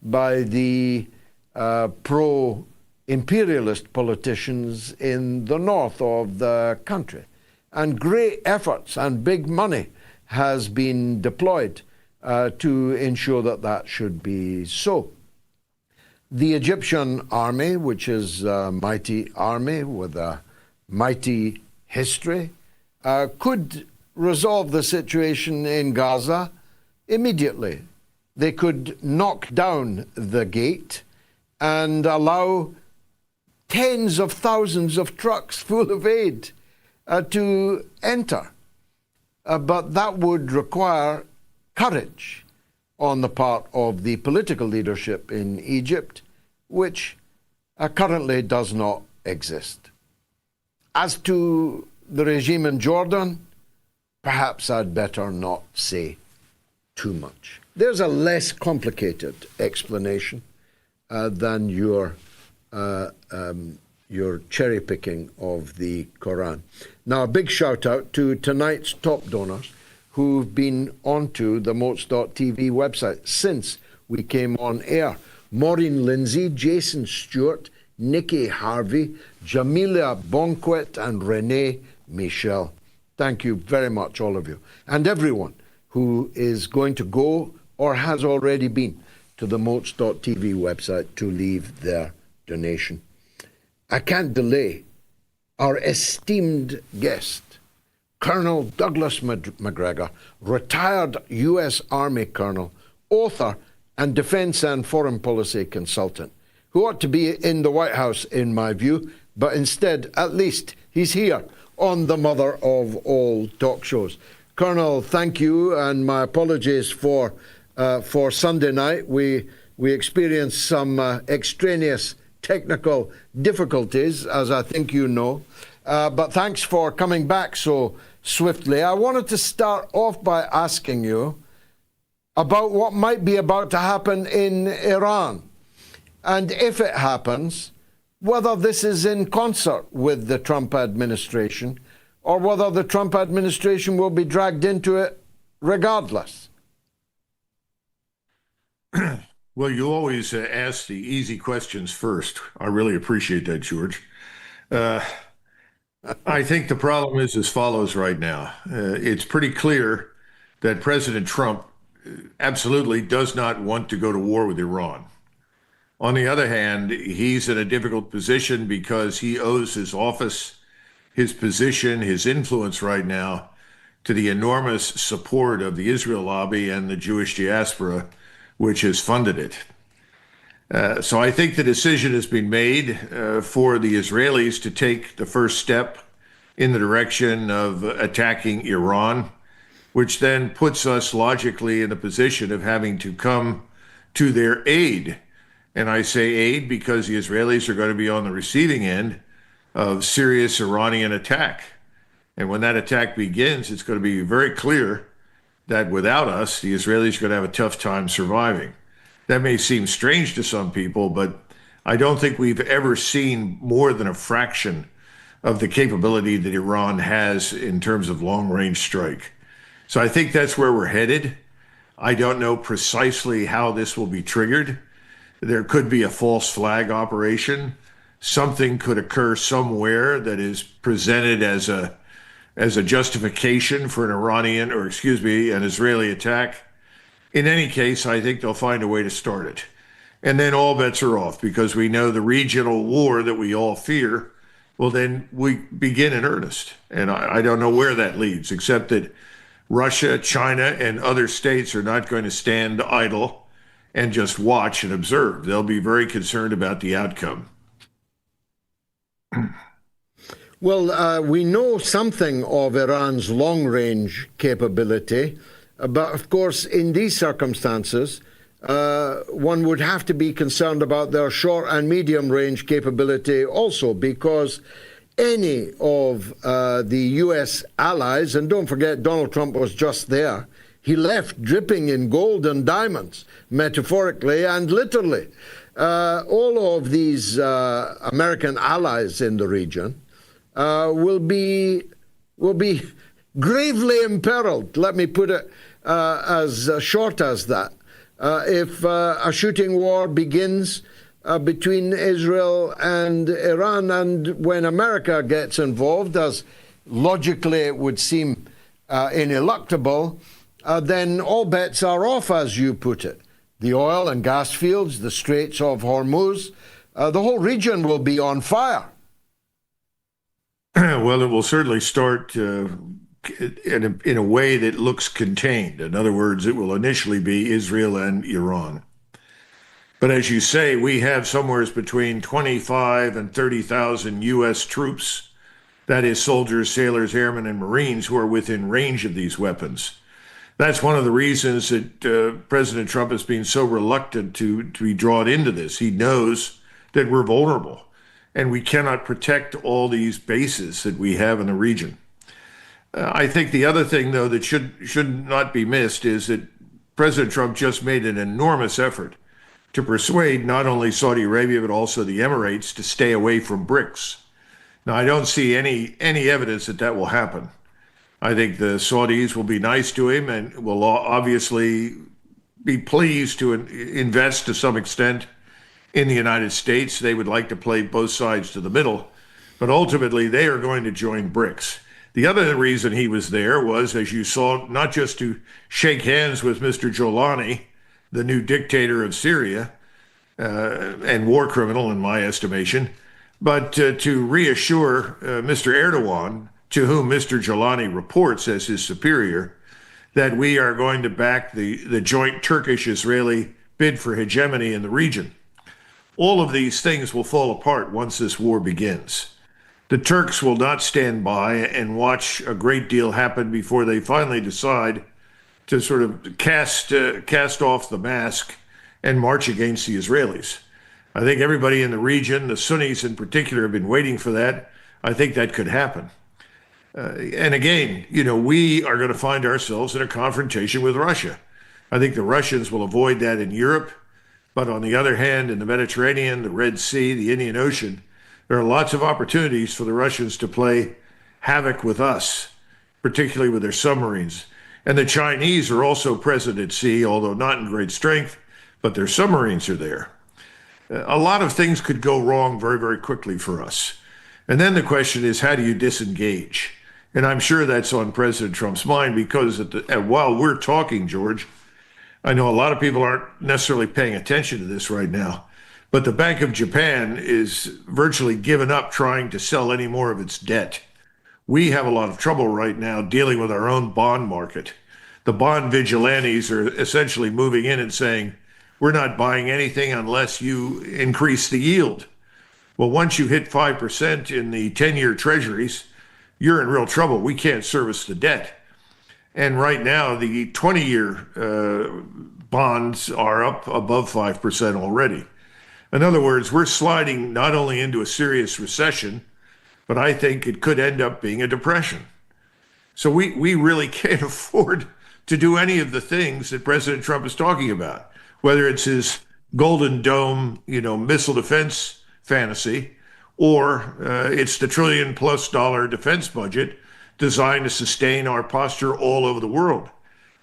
by the pro-imperialist politicians in the north of the country. And great efforts and big money has been deployed to ensure that that should be so. The Egyptian army, which is a mighty army with a mighty history, could resolve the situation in Gaza immediately. They could knock down the gate and allow tens of thousands of trucks full of aid to enter. But that would require courage on the part of the political leadership in Egypt, which currently does not exist. As to the regime in Jordan, perhaps I'd better not say too much. There's a less complicated explanation than your cherry picking of the Quran. Now, a big shout out to tonight's top donors who've been onto the MOATS.tv website since we came on air. Maureen Lindsay, Jason Stewart, Nikki Harvey, Jamila Bonquet, and Renee Michel. Thank you very much, all of you. And everyone who is going to go or has already been to the MOATS.tv website to leave their donation. I can't delay our esteemed guest, Colonel Douglas Macgregor, retired U.S. Army colonel, author, and defense and foreign policy consultant, who ought to be in the White House, in my view, but instead, at least, he's here on the mother of all talk shows. Colonel, thank you, and my apologies for Sunday night. We experienced some extraneous technical difficulties, as I think you know, but thanks for coming back so swiftly. I wanted to start off by asking you about what might be about to happen in Iran, and if it happens, whether this is in concert with the Trump administration or whether the Trump administration will be dragged into it regardless. Well, you always ask the easy questions first. I really appreciate that, George. I think the problem is as follows right now. It's pretty clear that President Trump absolutely does not want to go to war with Iran. On the other hand, he's in a difficult position because he owes his office, his position, his influence right now to the enormous support of the Israel lobby and the Jewish diaspora, which has funded it. So I think the decision has been made for the Israelis to take the first step in the direction of attacking Iran, which then puts us logically in the position of having to come to their aid. And I say aid because the Israelis are going to be on the receiving end of serious Iranian attack. And when that attack begins, it's going to be very clear that without us, the Israelis are going to have a tough time surviving. That may seem strange to some people, but I don't think we've ever seen more than a fraction of the capability that Iran has in terms of long-range strike. So I think that's where we're headed. I don't know precisely how this will be triggered. There could be a false flag operation. Something could occur somewhere that is presented as a justification for an Israeli attack. In any case, I think they'll find a way to start it. And then all bets are off because we know the regional war that we all fear will then begin in earnest. And I don't know where that leads, except that Russia, China, and other states are not going to stand idle and just watch and observe. They'll be very concerned about the outcome. Well, we know something of Iran's long-range capability, but of course, in these circumstances, one would have to be concerned about their short and medium-range capability also, because any of the U.S. allies, and don't forget Donald Trump was just there, he left dripping in gold and diamonds, metaphorically and literally. All of these American allies in the region will be gravely imperiled, let me put it as short as that, if a shooting war begins between Israel and Iran. And when America gets involved, as logically it would seem ineluctable, then all bets are off, as you put it. The oil and gas fields, the Straits of Hormuz, the whole region will be on fire. Well, it will certainly start in a way that looks contained. In other words, it will initially be Israel and Iran. But as you say, we have somewhere between 25 and 30,000 U.S. troops, that is soldiers, sailors, airmen, and Marines, who are within range of these weapons. That's one of the reasons that President Trump has been so reluctant to be drawn into this. He knows that we're vulnerable, and we cannot protect all these bases that we have in the region. I think the other thing, though, that should not be missed is that President Trump just made an enormous effort to persuade not only Saudi Arabia, but also the Emirates to stay away from BRICS. Now, I don't see any evidence that that will happen. I think the Saudis will be nice to him and will obviously be pleased to invest to some extent in the United States. They would like to play both sides to the middle, but ultimately they are going to join BRICS. The other reason he was there was, as you saw, not just to shake hands with Mr. Jolani, the new dictator of Syria, and war criminal in my estimation, but to reassure Mr. Erdoğan, to whom Mr. Jolani reports as his superior, that we are going to back the joint Turkish-Israeli bid for hegemony in the region. All of these things will fall apart once this war begins. The Turks will not stand by and watch a great deal happen before they finally decide to sort of cast off the mask and march against the Israelis. I think everybody in the region, the Sunnis in particular, have been waiting for that. I think that could happen. And again, we are going to find ourselves in a confrontation with Russia. I think the Russians will avoid that in Europe. But on the other hand, in the Mediterranean, the Red Sea, the Indian Ocean, there are lots of opportunities for the Russians to play havoc with us, particularly with their submarines. And the Chinese are also present at sea, although not in great strength, but their submarines are there. A lot of things could go wrong very, very quickly for us. And then the question is, how do you disengage? And I'm sure that's on President Trump's mind, because while we're talking, George, I know a lot of people aren't necessarily paying attention to this right now, but the Bank of Japan is virtually given up trying to sell any more of its debt. We have a lot of trouble right now dealing with our own bond market. The bond vigilantes are essentially moving in and saying, we're not buying anything unless you increase the yield. Well, once you hit 5% in the 10-year treasuries, you're in real trouble. We can't service the debt. And right now, the 20-year bonds are up above 5% already. In other words, we're sliding not only into a serious recession, but I think it could end up being a depression. So we really can't afford to do any of the things that President Trump is talking about, whether it's his Golden Dome, missile defense fantasy, or it's the $1 trillion+ defense budget designed to sustain our posture all over the world.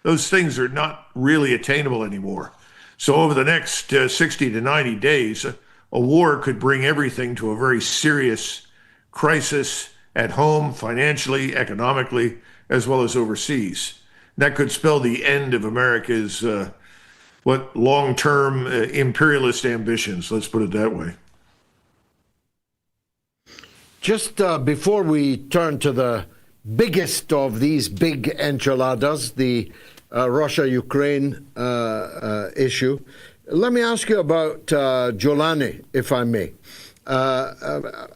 Those things are not really attainable anymore. So over the next 60 to 90 days, a war could bring everything to a very serious crisis at home, financially, economically, as well as overseas. That could spell the end of America's long-term imperialist ambitions, let's put it that way. Just before we turn to the biggest of these big enchiladas, the Russia-Ukraine issue, let me ask you about Jolani, if I may.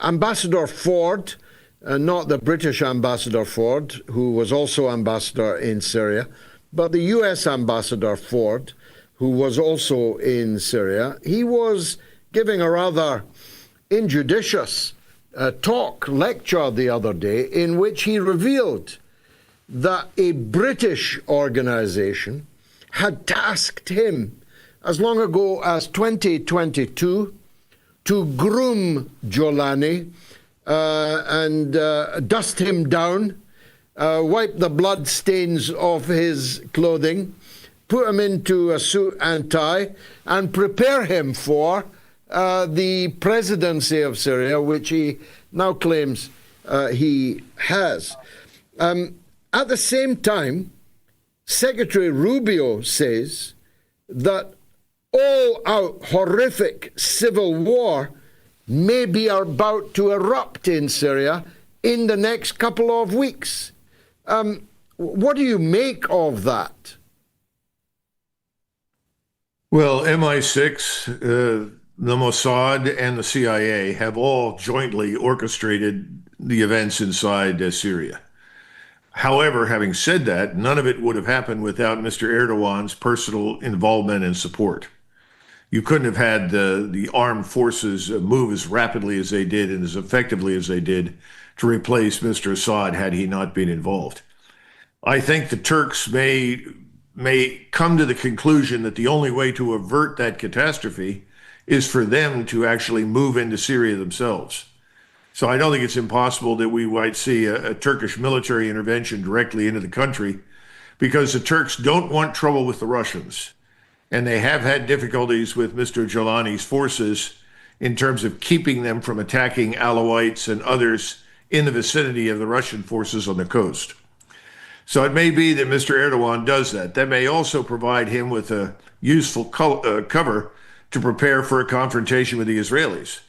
Ambassador Ford not the British Ambassador Ford, who was also ambassador in Syria, but the US Ambassador Ford, who was also in Syria. He was giving a rather injudicious lecture the other day, in which he revealed that a British organization had tasked him as long ago as 2022 to groom Jolani and dust him down, wipe the blood stains off his clothing, put him into a suit and tie, and prepare him for the presidency of Syria, which he now claims he has. At the same time, Secretary Rubio says that all-out horrific civil war may be about to erupt in Syria in the next couple of weeks. What do you make of that? Well, MI6, the Mossad, and the CIA have all jointly orchestrated the events inside Syria. However, having said that, none of it would have happened without Mr. Erdoğan's personal involvement and support. You couldn't have had the armed forces move as rapidly as they did and as effectively as they did to replace Mr. Assad had he not been involved. I think the Turks may come to the conclusion that the only way to avert that catastrophe is for them to actually move into Syria themselves. So I don't think it's impossible that we might see a Turkish military intervention directly into the country, because the Turks don't want trouble with the Russians. And they have had difficulties with Mr. Jolani's forces in terms of keeping them from attacking Alawites and others in the vicinity of the Russian forces on the coast. So it may be that Mr. Erdoğan does that. That may also provide him with a useful cover to prepare for a confrontation with the Israelis,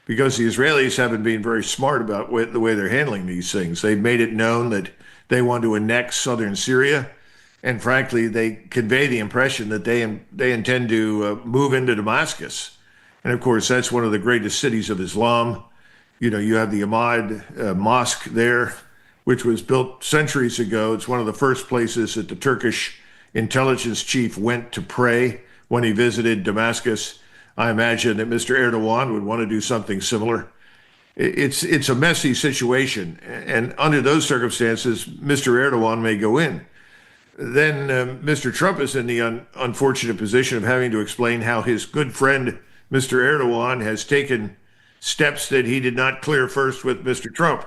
because the Israelis haven't been very smart about the way they're handling these things. They've made it known that they want to annex southern Syria, and frankly, they convey the impression that they intend to move into Damascus. And of course, that's one of the greatest cities of Islam. You know, you have the Ahmad Mosque there, which was built centuries ago. It's one of the first places that the Turkish intelligence chief went to pray when he visited Damascus. I imagine that Mr. Erdoğan would want to do something similar. It's a messy situation, and under those circumstances, Mr. Erdoğan may go in. Then Mr. Trump is in the unfortunate position of having to explain how his good friend, Mr. Erdoğan, has taken steps that he did not clear first with Mr. Trump.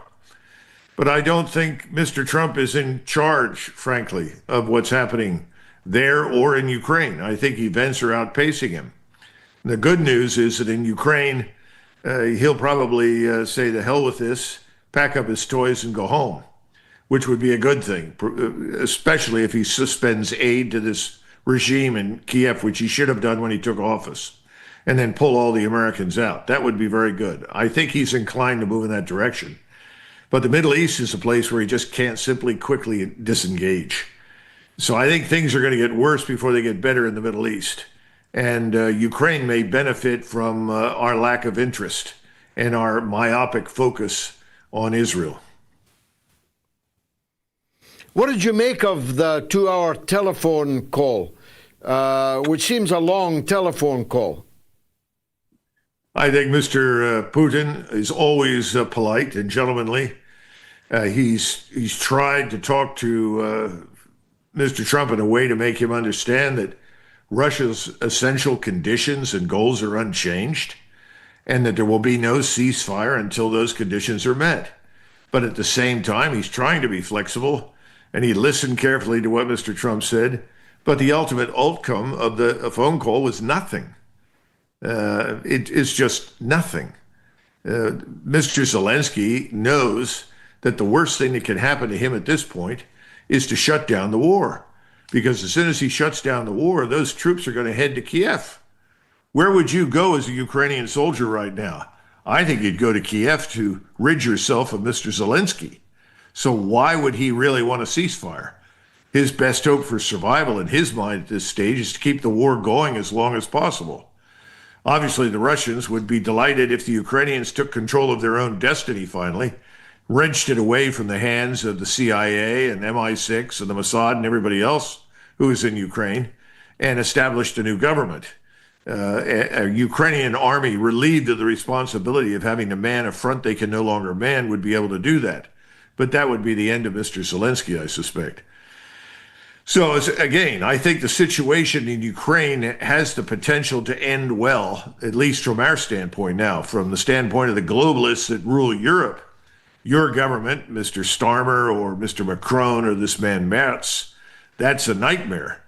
But I don't think Mr. Trump is in charge, frankly, of what's happening there or in Ukraine. I think events are outpacing him. The good news is that in Ukraine, he'll probably say the hell with this, pack up his toys and go home, which would be a good thing, especially if he suspends aid to this regime in Kiev, which he should have done when he took office, and then pull all the Americans out. That would be very good. I think he's inclined to move in that direction. But the Middle East is a place where he just can't simply quickly disengage. So I think things are going to get worse before they get better in the Middle East. And Ukraine may benefit from our lack of interest and our myopic focus on Israel. What did you make of the 2-hour telephone call, which seems a long telephone call? I think Mr. Putin is always polite and gentlemanly. He's tried to talk to Mr. Trump in a way to make him understand that Russia's essential conditions and goals are unchanged, and that there will be no ceasefire until those conditions are met. But at the same time, he's trying to be flexible, and he listened carefully to what Mr. Trump said. But the ultimate outcome of the phone call was nothing. It is just nothing. Mr. Zelensky knows that the worst thing that can happen to him at this point is to shut down the war. Because as soon as he shuts down the war, those troops are going to head to Kiev. Where would you go as a Ukrainian soldier right now? I think you'd go to Kiev to rid yourself of Mr. Zelensky. So why would he really want a ceasefire? His best hope for survival in his mind at this stage is to keep the war going as long as possible. Obviously, the Russians would be delighted if the Ukrainians took control of their own destiny finally. wrenched it away from the hands of the CIA and MI6 and the Mossad and everybody else who is in Ukraine, and established a new government. A Ukrainian army relieved of the responsibility of having to man a front they can no longer man would be able to do that. But that would be the end of Mr. Zelensky, I suspect. So again, I think the situation in Ukraine has the potential to end well, at least from our standpoint now. From the standpoint of the globalists that rule Europe, your government, Mr. Starmer or Mr. Macron or this man MOATS, that's a nightmare.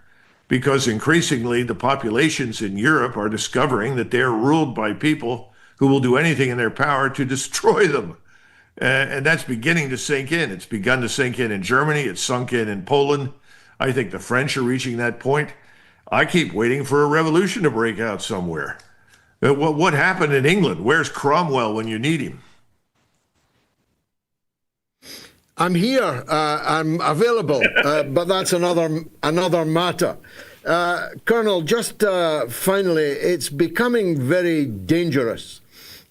Because increasingly the populations in Europe are discovering that they're ruled by people who will do anything in their power to destroy them. And that's beginning to sink in. It's begun to sink in Germany. It's sunk in Poland. I think the French are reaching that point. I keep waiting for a revolution to break out somewhere. What happened in England? Where's Cromwell when you need him? I'm here. I'm available, but that's another matter. Colonel, just finally, it's becoming very dangerous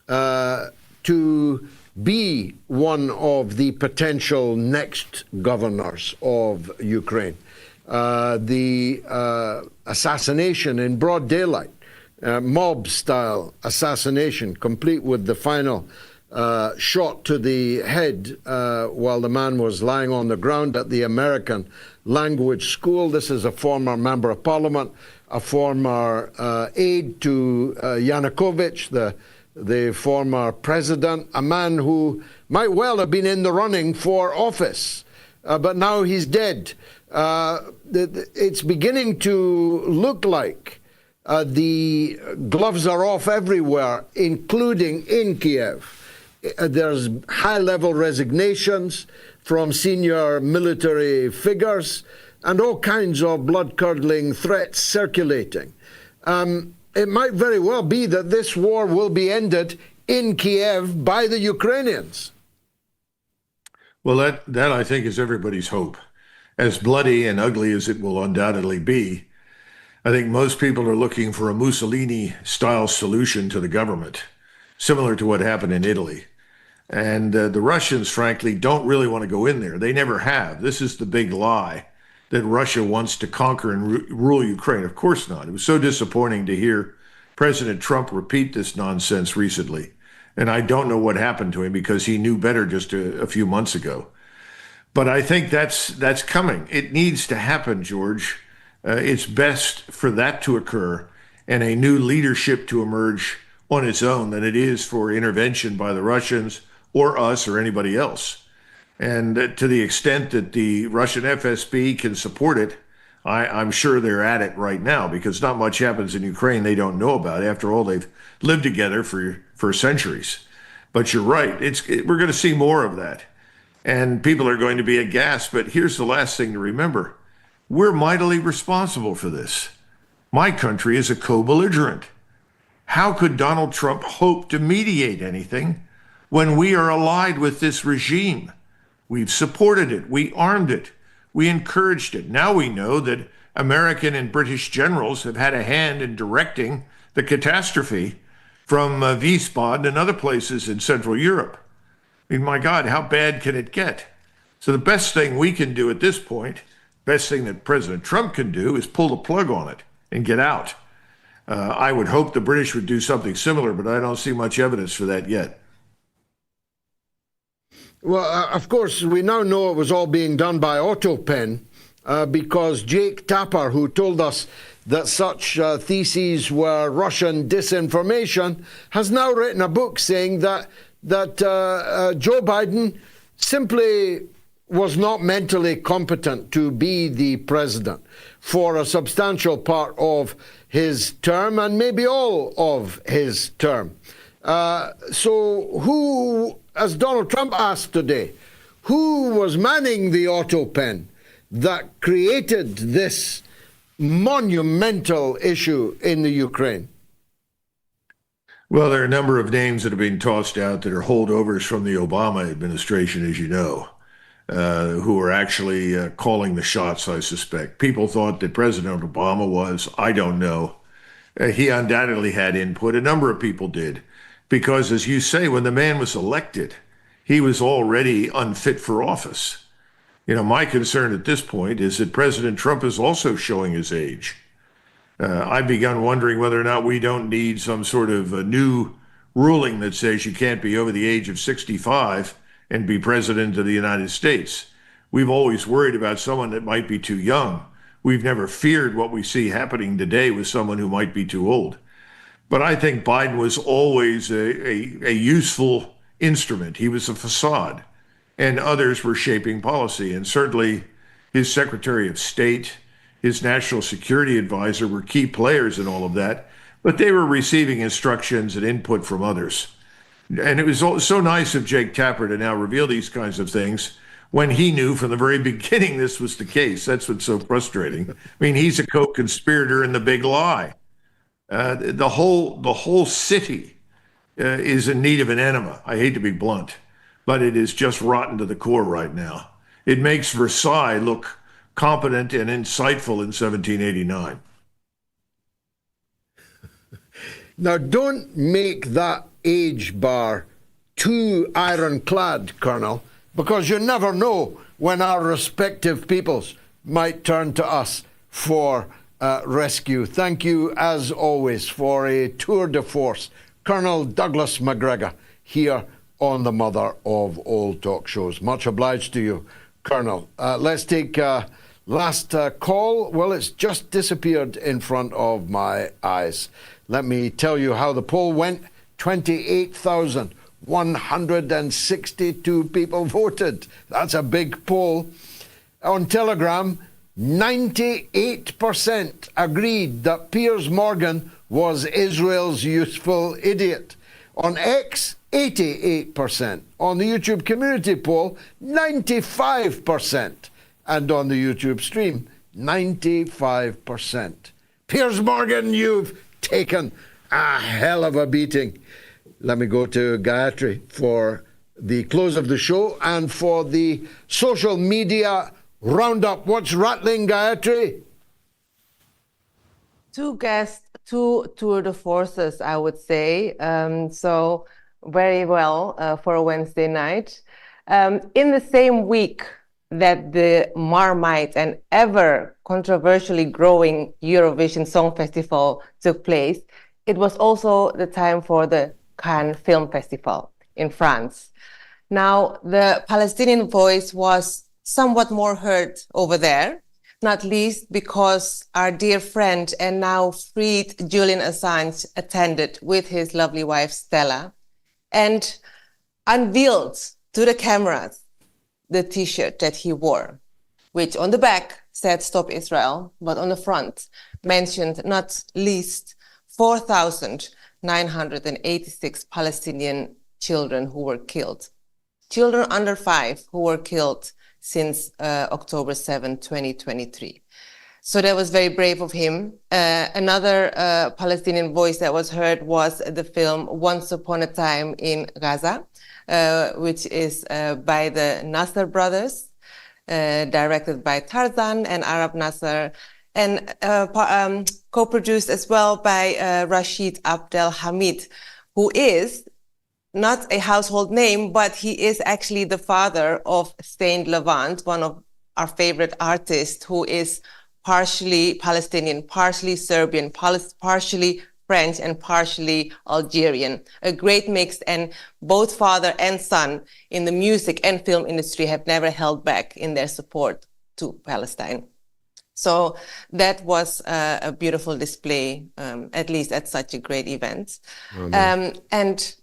to be one of the potential next governors of Ukraine. The assassination in broad daylight, mob-style assassination, complete with the final shot to the head while the man was lying on the ground at the American Language School. This is a former member of parliament, a former aide to Yanukovych, the former president, a man who might well have been in the running for office, but now he's dead. It's beginning to look like the gloves are off everywhere, including in Kiev. There's high-level resignations from senior military figures and all kinds of blood-curdling threats circulating. It might very well be that this war will be ended in Kiev by the Ukrainians. Well, that I think is everybody's hope. As bloody and ugly as it will undoubtedly be, I think most people are looking for a Mussolini-style solution to the government, similar to what happened in Italy. And the Russians, frankly, don't really want to go in there. They never have. This is the big lie, that Russia wants to conquer and rule Ukraine. Of course not. It was so disappointing to hear President Trump repeat this nonsense recently. And I don't know what happened to him because he knew better just a few months ago. But I think that's coming. It needs to happen, George. It's best for that to occur and a new leadership to emerge on its own than it is for intervention by the Russians or us or anybody else. And to the extent that the Russian FSB can support it, I'm sure they're at it right now, because not much happens in Ukraine they don't know about. After all, they've lived together for centuries. But you're right, we're going to see more of that. And people are going to be aghast. But here's the last thing to remember. We're mightily responsible for this. My country is a co-belligerent. How could Donald Trump hope to mediate anything when we are allied with this regime? We've supported it. We armed it. We encouraged it. Now we know that American and British generals have had a hand in directing the catastrophe from Wiesbaden and other places in Central Europe. I mean, my God, how bad can it get? So the best thing we can do at this point, best thing that President Trump can do, is pull the plug on it and get out. I would hope the British would do something similar, but I don't see much evidence for that yet. Well, of course, we now know it was all being done by autopen because Jake Tapper, who told us that such theses were Russian disinformation, has now written a book saying that Joe Biden simply was not mentally competent to be the president for a substantial part of his term and maybe all of his term. So who, as Donald Trump asked today, who was manning the autopen that created this monumental issue in the Ukraine? Well, there are a number of names that have been tossed out that are holdovers from the Obama administration, as you know, who are actually calling the shots, I suspect. People thought that President Obama was. I don't know. He undoubtedly had input. A number of people did. Because, as you say, when the man was elected, he was already unfit for office. My concern at this point is that President Trump is also showing his age. I've begun wondering whether or not we don't need some sort of a new ruling that says you can't be over the age of 65 and be president of the United States. We've always worried about someone that might be too young. We've never feared what we see happening today with someone who might be too old. But I think Biden was always a useful instrument. He was a facade, and others were shaping policy. And certainly his Secretary of State, his National Security Advisor were key players in all of that, but they were receiving instructions and input from others. And it was so nice of Jake Tapper to now reveal these kinds of things when he knew from the very beginning this was the case. That's what's so frustrating. I mean, he's a co-conspirator in the big lie. The whole city is in need of an enema. I hate to be blunt, but it is just rotten to the core right now. It makes Versailles look competent and insightful in 1789. Now, don't make that age bar too ironclad, Colonel, because you never know when our respective peoples might turn to us for rescue. Thank you, as always, for a tour de force. Colonel Douglas Macgregor here on the Mother of All Talk Shows. Much obliged to you, Colonel. Let's take last call. Well, it's just disappeared in front of my eyes. Let me tell you how the poll went. 28,162 people voted. That's a big poll. On Telegram, 98% agreed that Piersmorgan was Israel's useful idiot. On X, 88%. On the YouTube community poll, 95%. And on the YouTube stream, 95%. Piersmorgan, you've taken a hell of a beating. Let me go to Gayatri for the close of the show and for the social media roundup. What's rattling, Gayatri? Two guests, two tour de forces, I would say. So very well for a Wednesday night. In the same week that the Marmite and ever controversially growing Eurovision Song Festival took place, it was also the time for the Cannes Film Festival in France. Now, the Palestinian voice was somewhat more heard over there, not least because our dear friend and now freed Julian Assange attended with his lovely wife Stella and unveiled to the cameras the T-shirt that he wore, which on the back said Stop Israel, but on the front mentioned not least 4,986 Palestinian children who were killed. Children under 5 who were killed since October 7, 2023. So that was very brave of him. Another Palestinian voice that was heard was the film Once Upon a Time in Gaza, which is by the Nasser brothers, directed by Tarzan and Arab Nasser, and co-produced as well by Rashid Abdel Hamid, who is not a household name, but he is actually the father of Stained Levant, one of our favorite artists, who is partially Palestinian, partially Serbian, partially French, and partially Algerian. A great mix, and both father and son in the music and film industry have never held back in their support to Palestine. So that was a beautiful display, at least at such a great event. Oh, nice.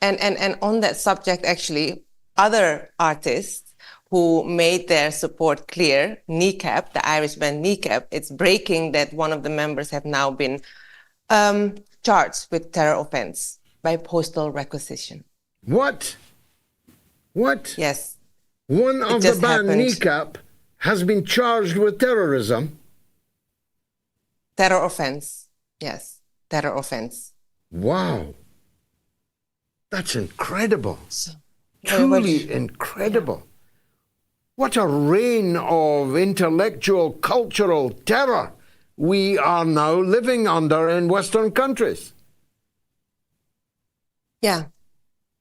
And on that subject, actually, other artists who made their support clear, Kneecap, the Irish band Kneecap, it's breaking that one of the members have now been charged with terror offense by postal requisition. What? What? Yes. One of the band Kneecap has been charged with terrorism? Terror offense, yes. Terror offense. Wow. That's incredible. Truly incredible. What a reign of intellectual, cultural terror we are now living under in Western countries. Yeah.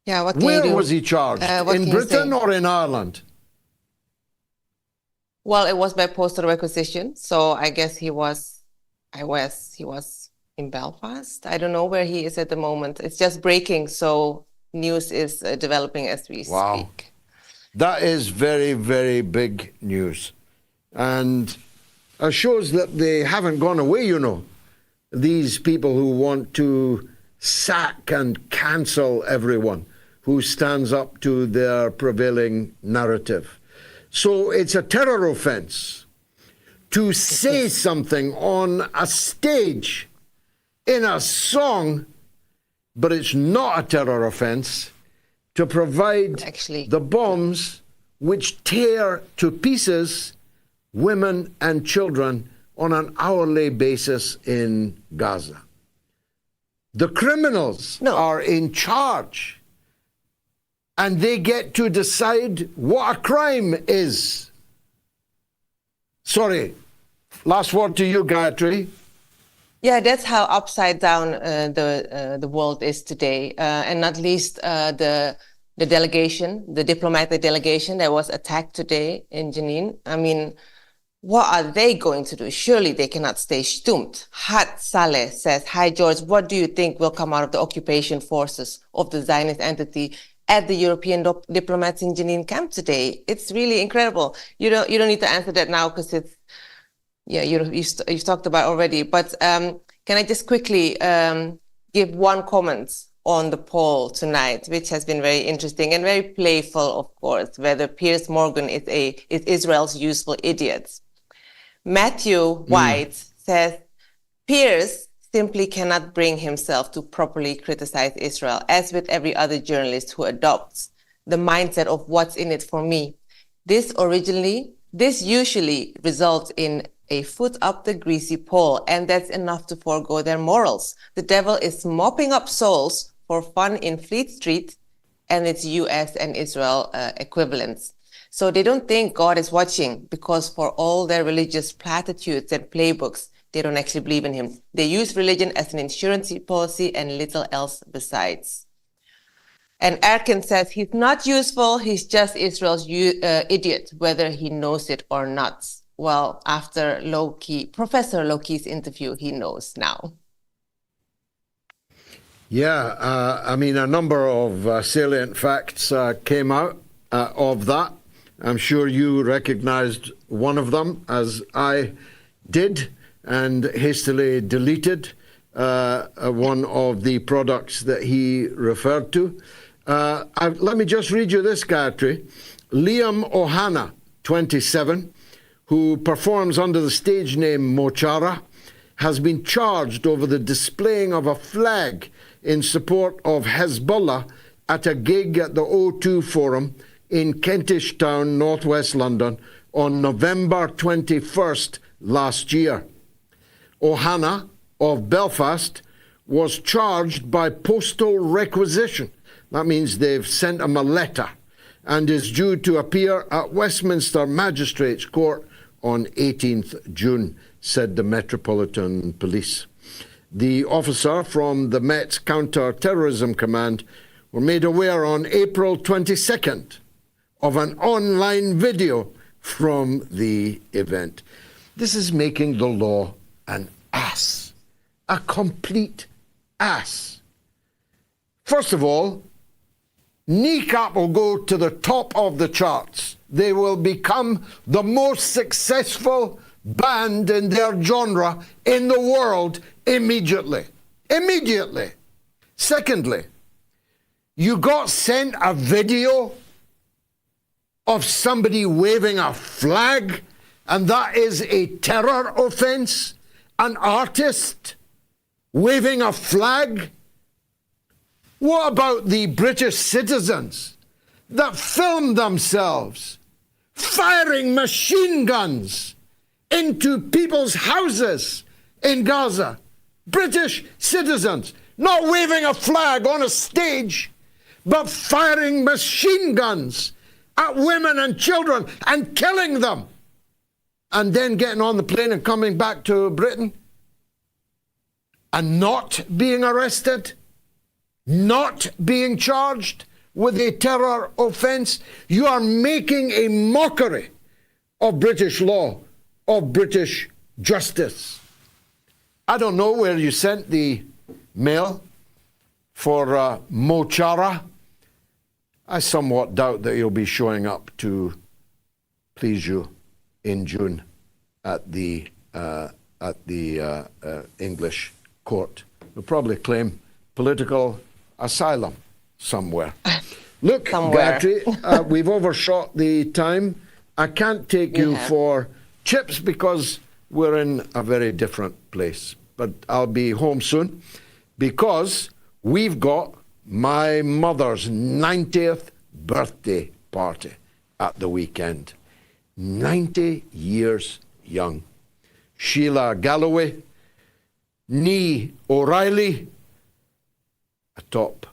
Yeah, what can Where you do? was he charged? In Britain or in Ireland? Well, it was by postal requisition, so I guess he was in Belfast. I don't know where he is at the moment. It's just breaking, so news is developing as we speak. That is very, very big news. And it shows that they haven't gone away, you know. These people who want to sack and cancel everyone who stands up to their prevailing narrative. So it's a terror offense to say something on a stage in a song, but it's not a terror offense to provide the bombs which tear to pieces women and children on an hourly basis in Gaza. The criminals are in charge, and they get to decide what a crime is. Sorry, last word to you, Gayatri. Yeah, that's how upside down the world is today, and not least the delegation, the diplomatic delegation that was attacked today in Jenin. I mean, what are they going to do? Surely they cannot stay stumped. Had Saleh says, "Hi George, what do you think will come out of the occupation forces of the Zionist entity at the European diplomats in Jenin camp today?" It's really incredible. You don't need to answer that now because it's you've talked about already. But can I just quickly give one comment on the poll tonight, which has been very interesting and very playful, of course, whether piersmorgan is Israel's useful idiot. Matthew White says, Piers simply cannot bring himself to properly criticize Israel, as with every other journalist who adopts the mindset of what's in it for me. This usually results in a foot up the greasy pole, and that's enough to forego their morals. The devil is mopping up souls for fun in Fleet Street and its US and Israel equivalents. So they don't think God is watching, because for all their religious platitudes and playbooks, they don't actually believe in him. They use religion as an insurance policy and little else besides. And Erkin says he's not useful, he's just Israel's idiot, whether he knows it or not. Well, after Professor Lowkey's interview, he knows now. Yeah, I mean, a number of salient facts came out of that. I'm sure you recognized one of them, as I did, and hastily deleted one of the products that he referred to. Let me just read you this, Gayatri. Liam Ohana, 27, who performs under the stage name Mochara, has been charged over the displaying of a flag in support of Hezbollah at a gig at the O2 Forum in Kentish Town, northwest London, on November 21st last year. Ohana of Belfast was charged by postal requisition. That means they've sent him a letter, and is due to appear at Westminster Magistrates Court on 18th June, said the Metropolitan Police. The officer from the Met's Counter-Terrorism Command were made aware on April 22nd of an online video from the event. This is making the law an ass, a complete ass. First of all, Kneecap will go to the top of the charts. They will become the most successful band in their genre in the world immediately. Immediately. Secondly, you got sent a video of somebody waving a flag, and that is a terror offense? An artist waving a flag? What about the British citizens that filmed themselves firing machine guns into people's houses in Gaza? British citizens not waving a flag on a stage, but firing machine guns at women and children and killing them, and then getting on the plane and coming back to Britain and not being arrested, not being charged, with a terror offence. You are making a mockery of British law, of British justice. I don't know where you sent the mail for Mo Chara. I somewhat doubt that he'll be showing up to please you in June at the English court. He'll probably claim political asylum somewhere. Look, Gayatri, we've overshot the time. I can't take you for chips because we're in a very different place. But I'll be home soon because we've got my mother's 90th birthday party at the weekend. 90 years young. Sheila Galloway, Nee O'Reilly, a top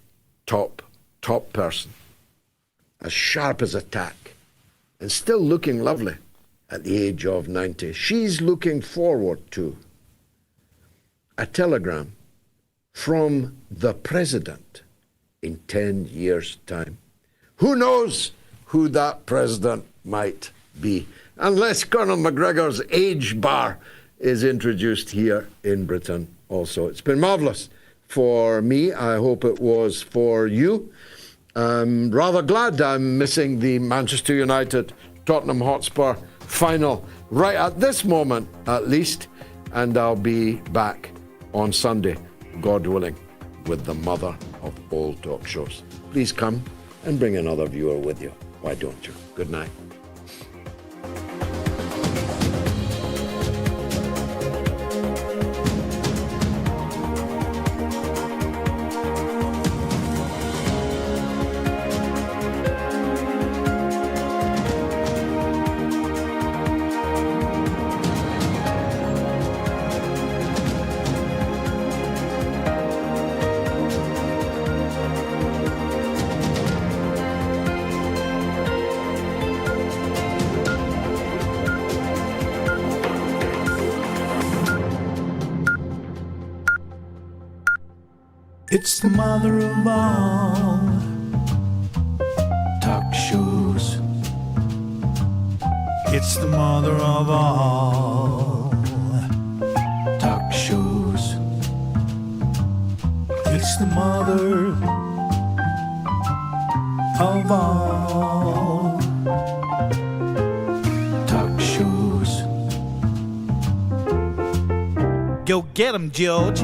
person, as sharp as a tack, and still looking lovely at the age of 90. She's looking forward to a telegram from the president in 10 years' time. Who knows who that president might be, unless Colonel Macgregor's age bar is introduced here in Britain also. It's been marvellous for me. I hope it was for you. I'm rather glad I'm missing the Manchester United Tottenham Hotspur final right at this moment, at least. And I'll be back on Sunday, God willing, with the mother of all talk shows. Please come and bring another viewer with you. Why don't you? Good night. It's the mother of all talk shows. It's the mother of all talk shows. It's the mother of all talk shows. Go get 'em, George.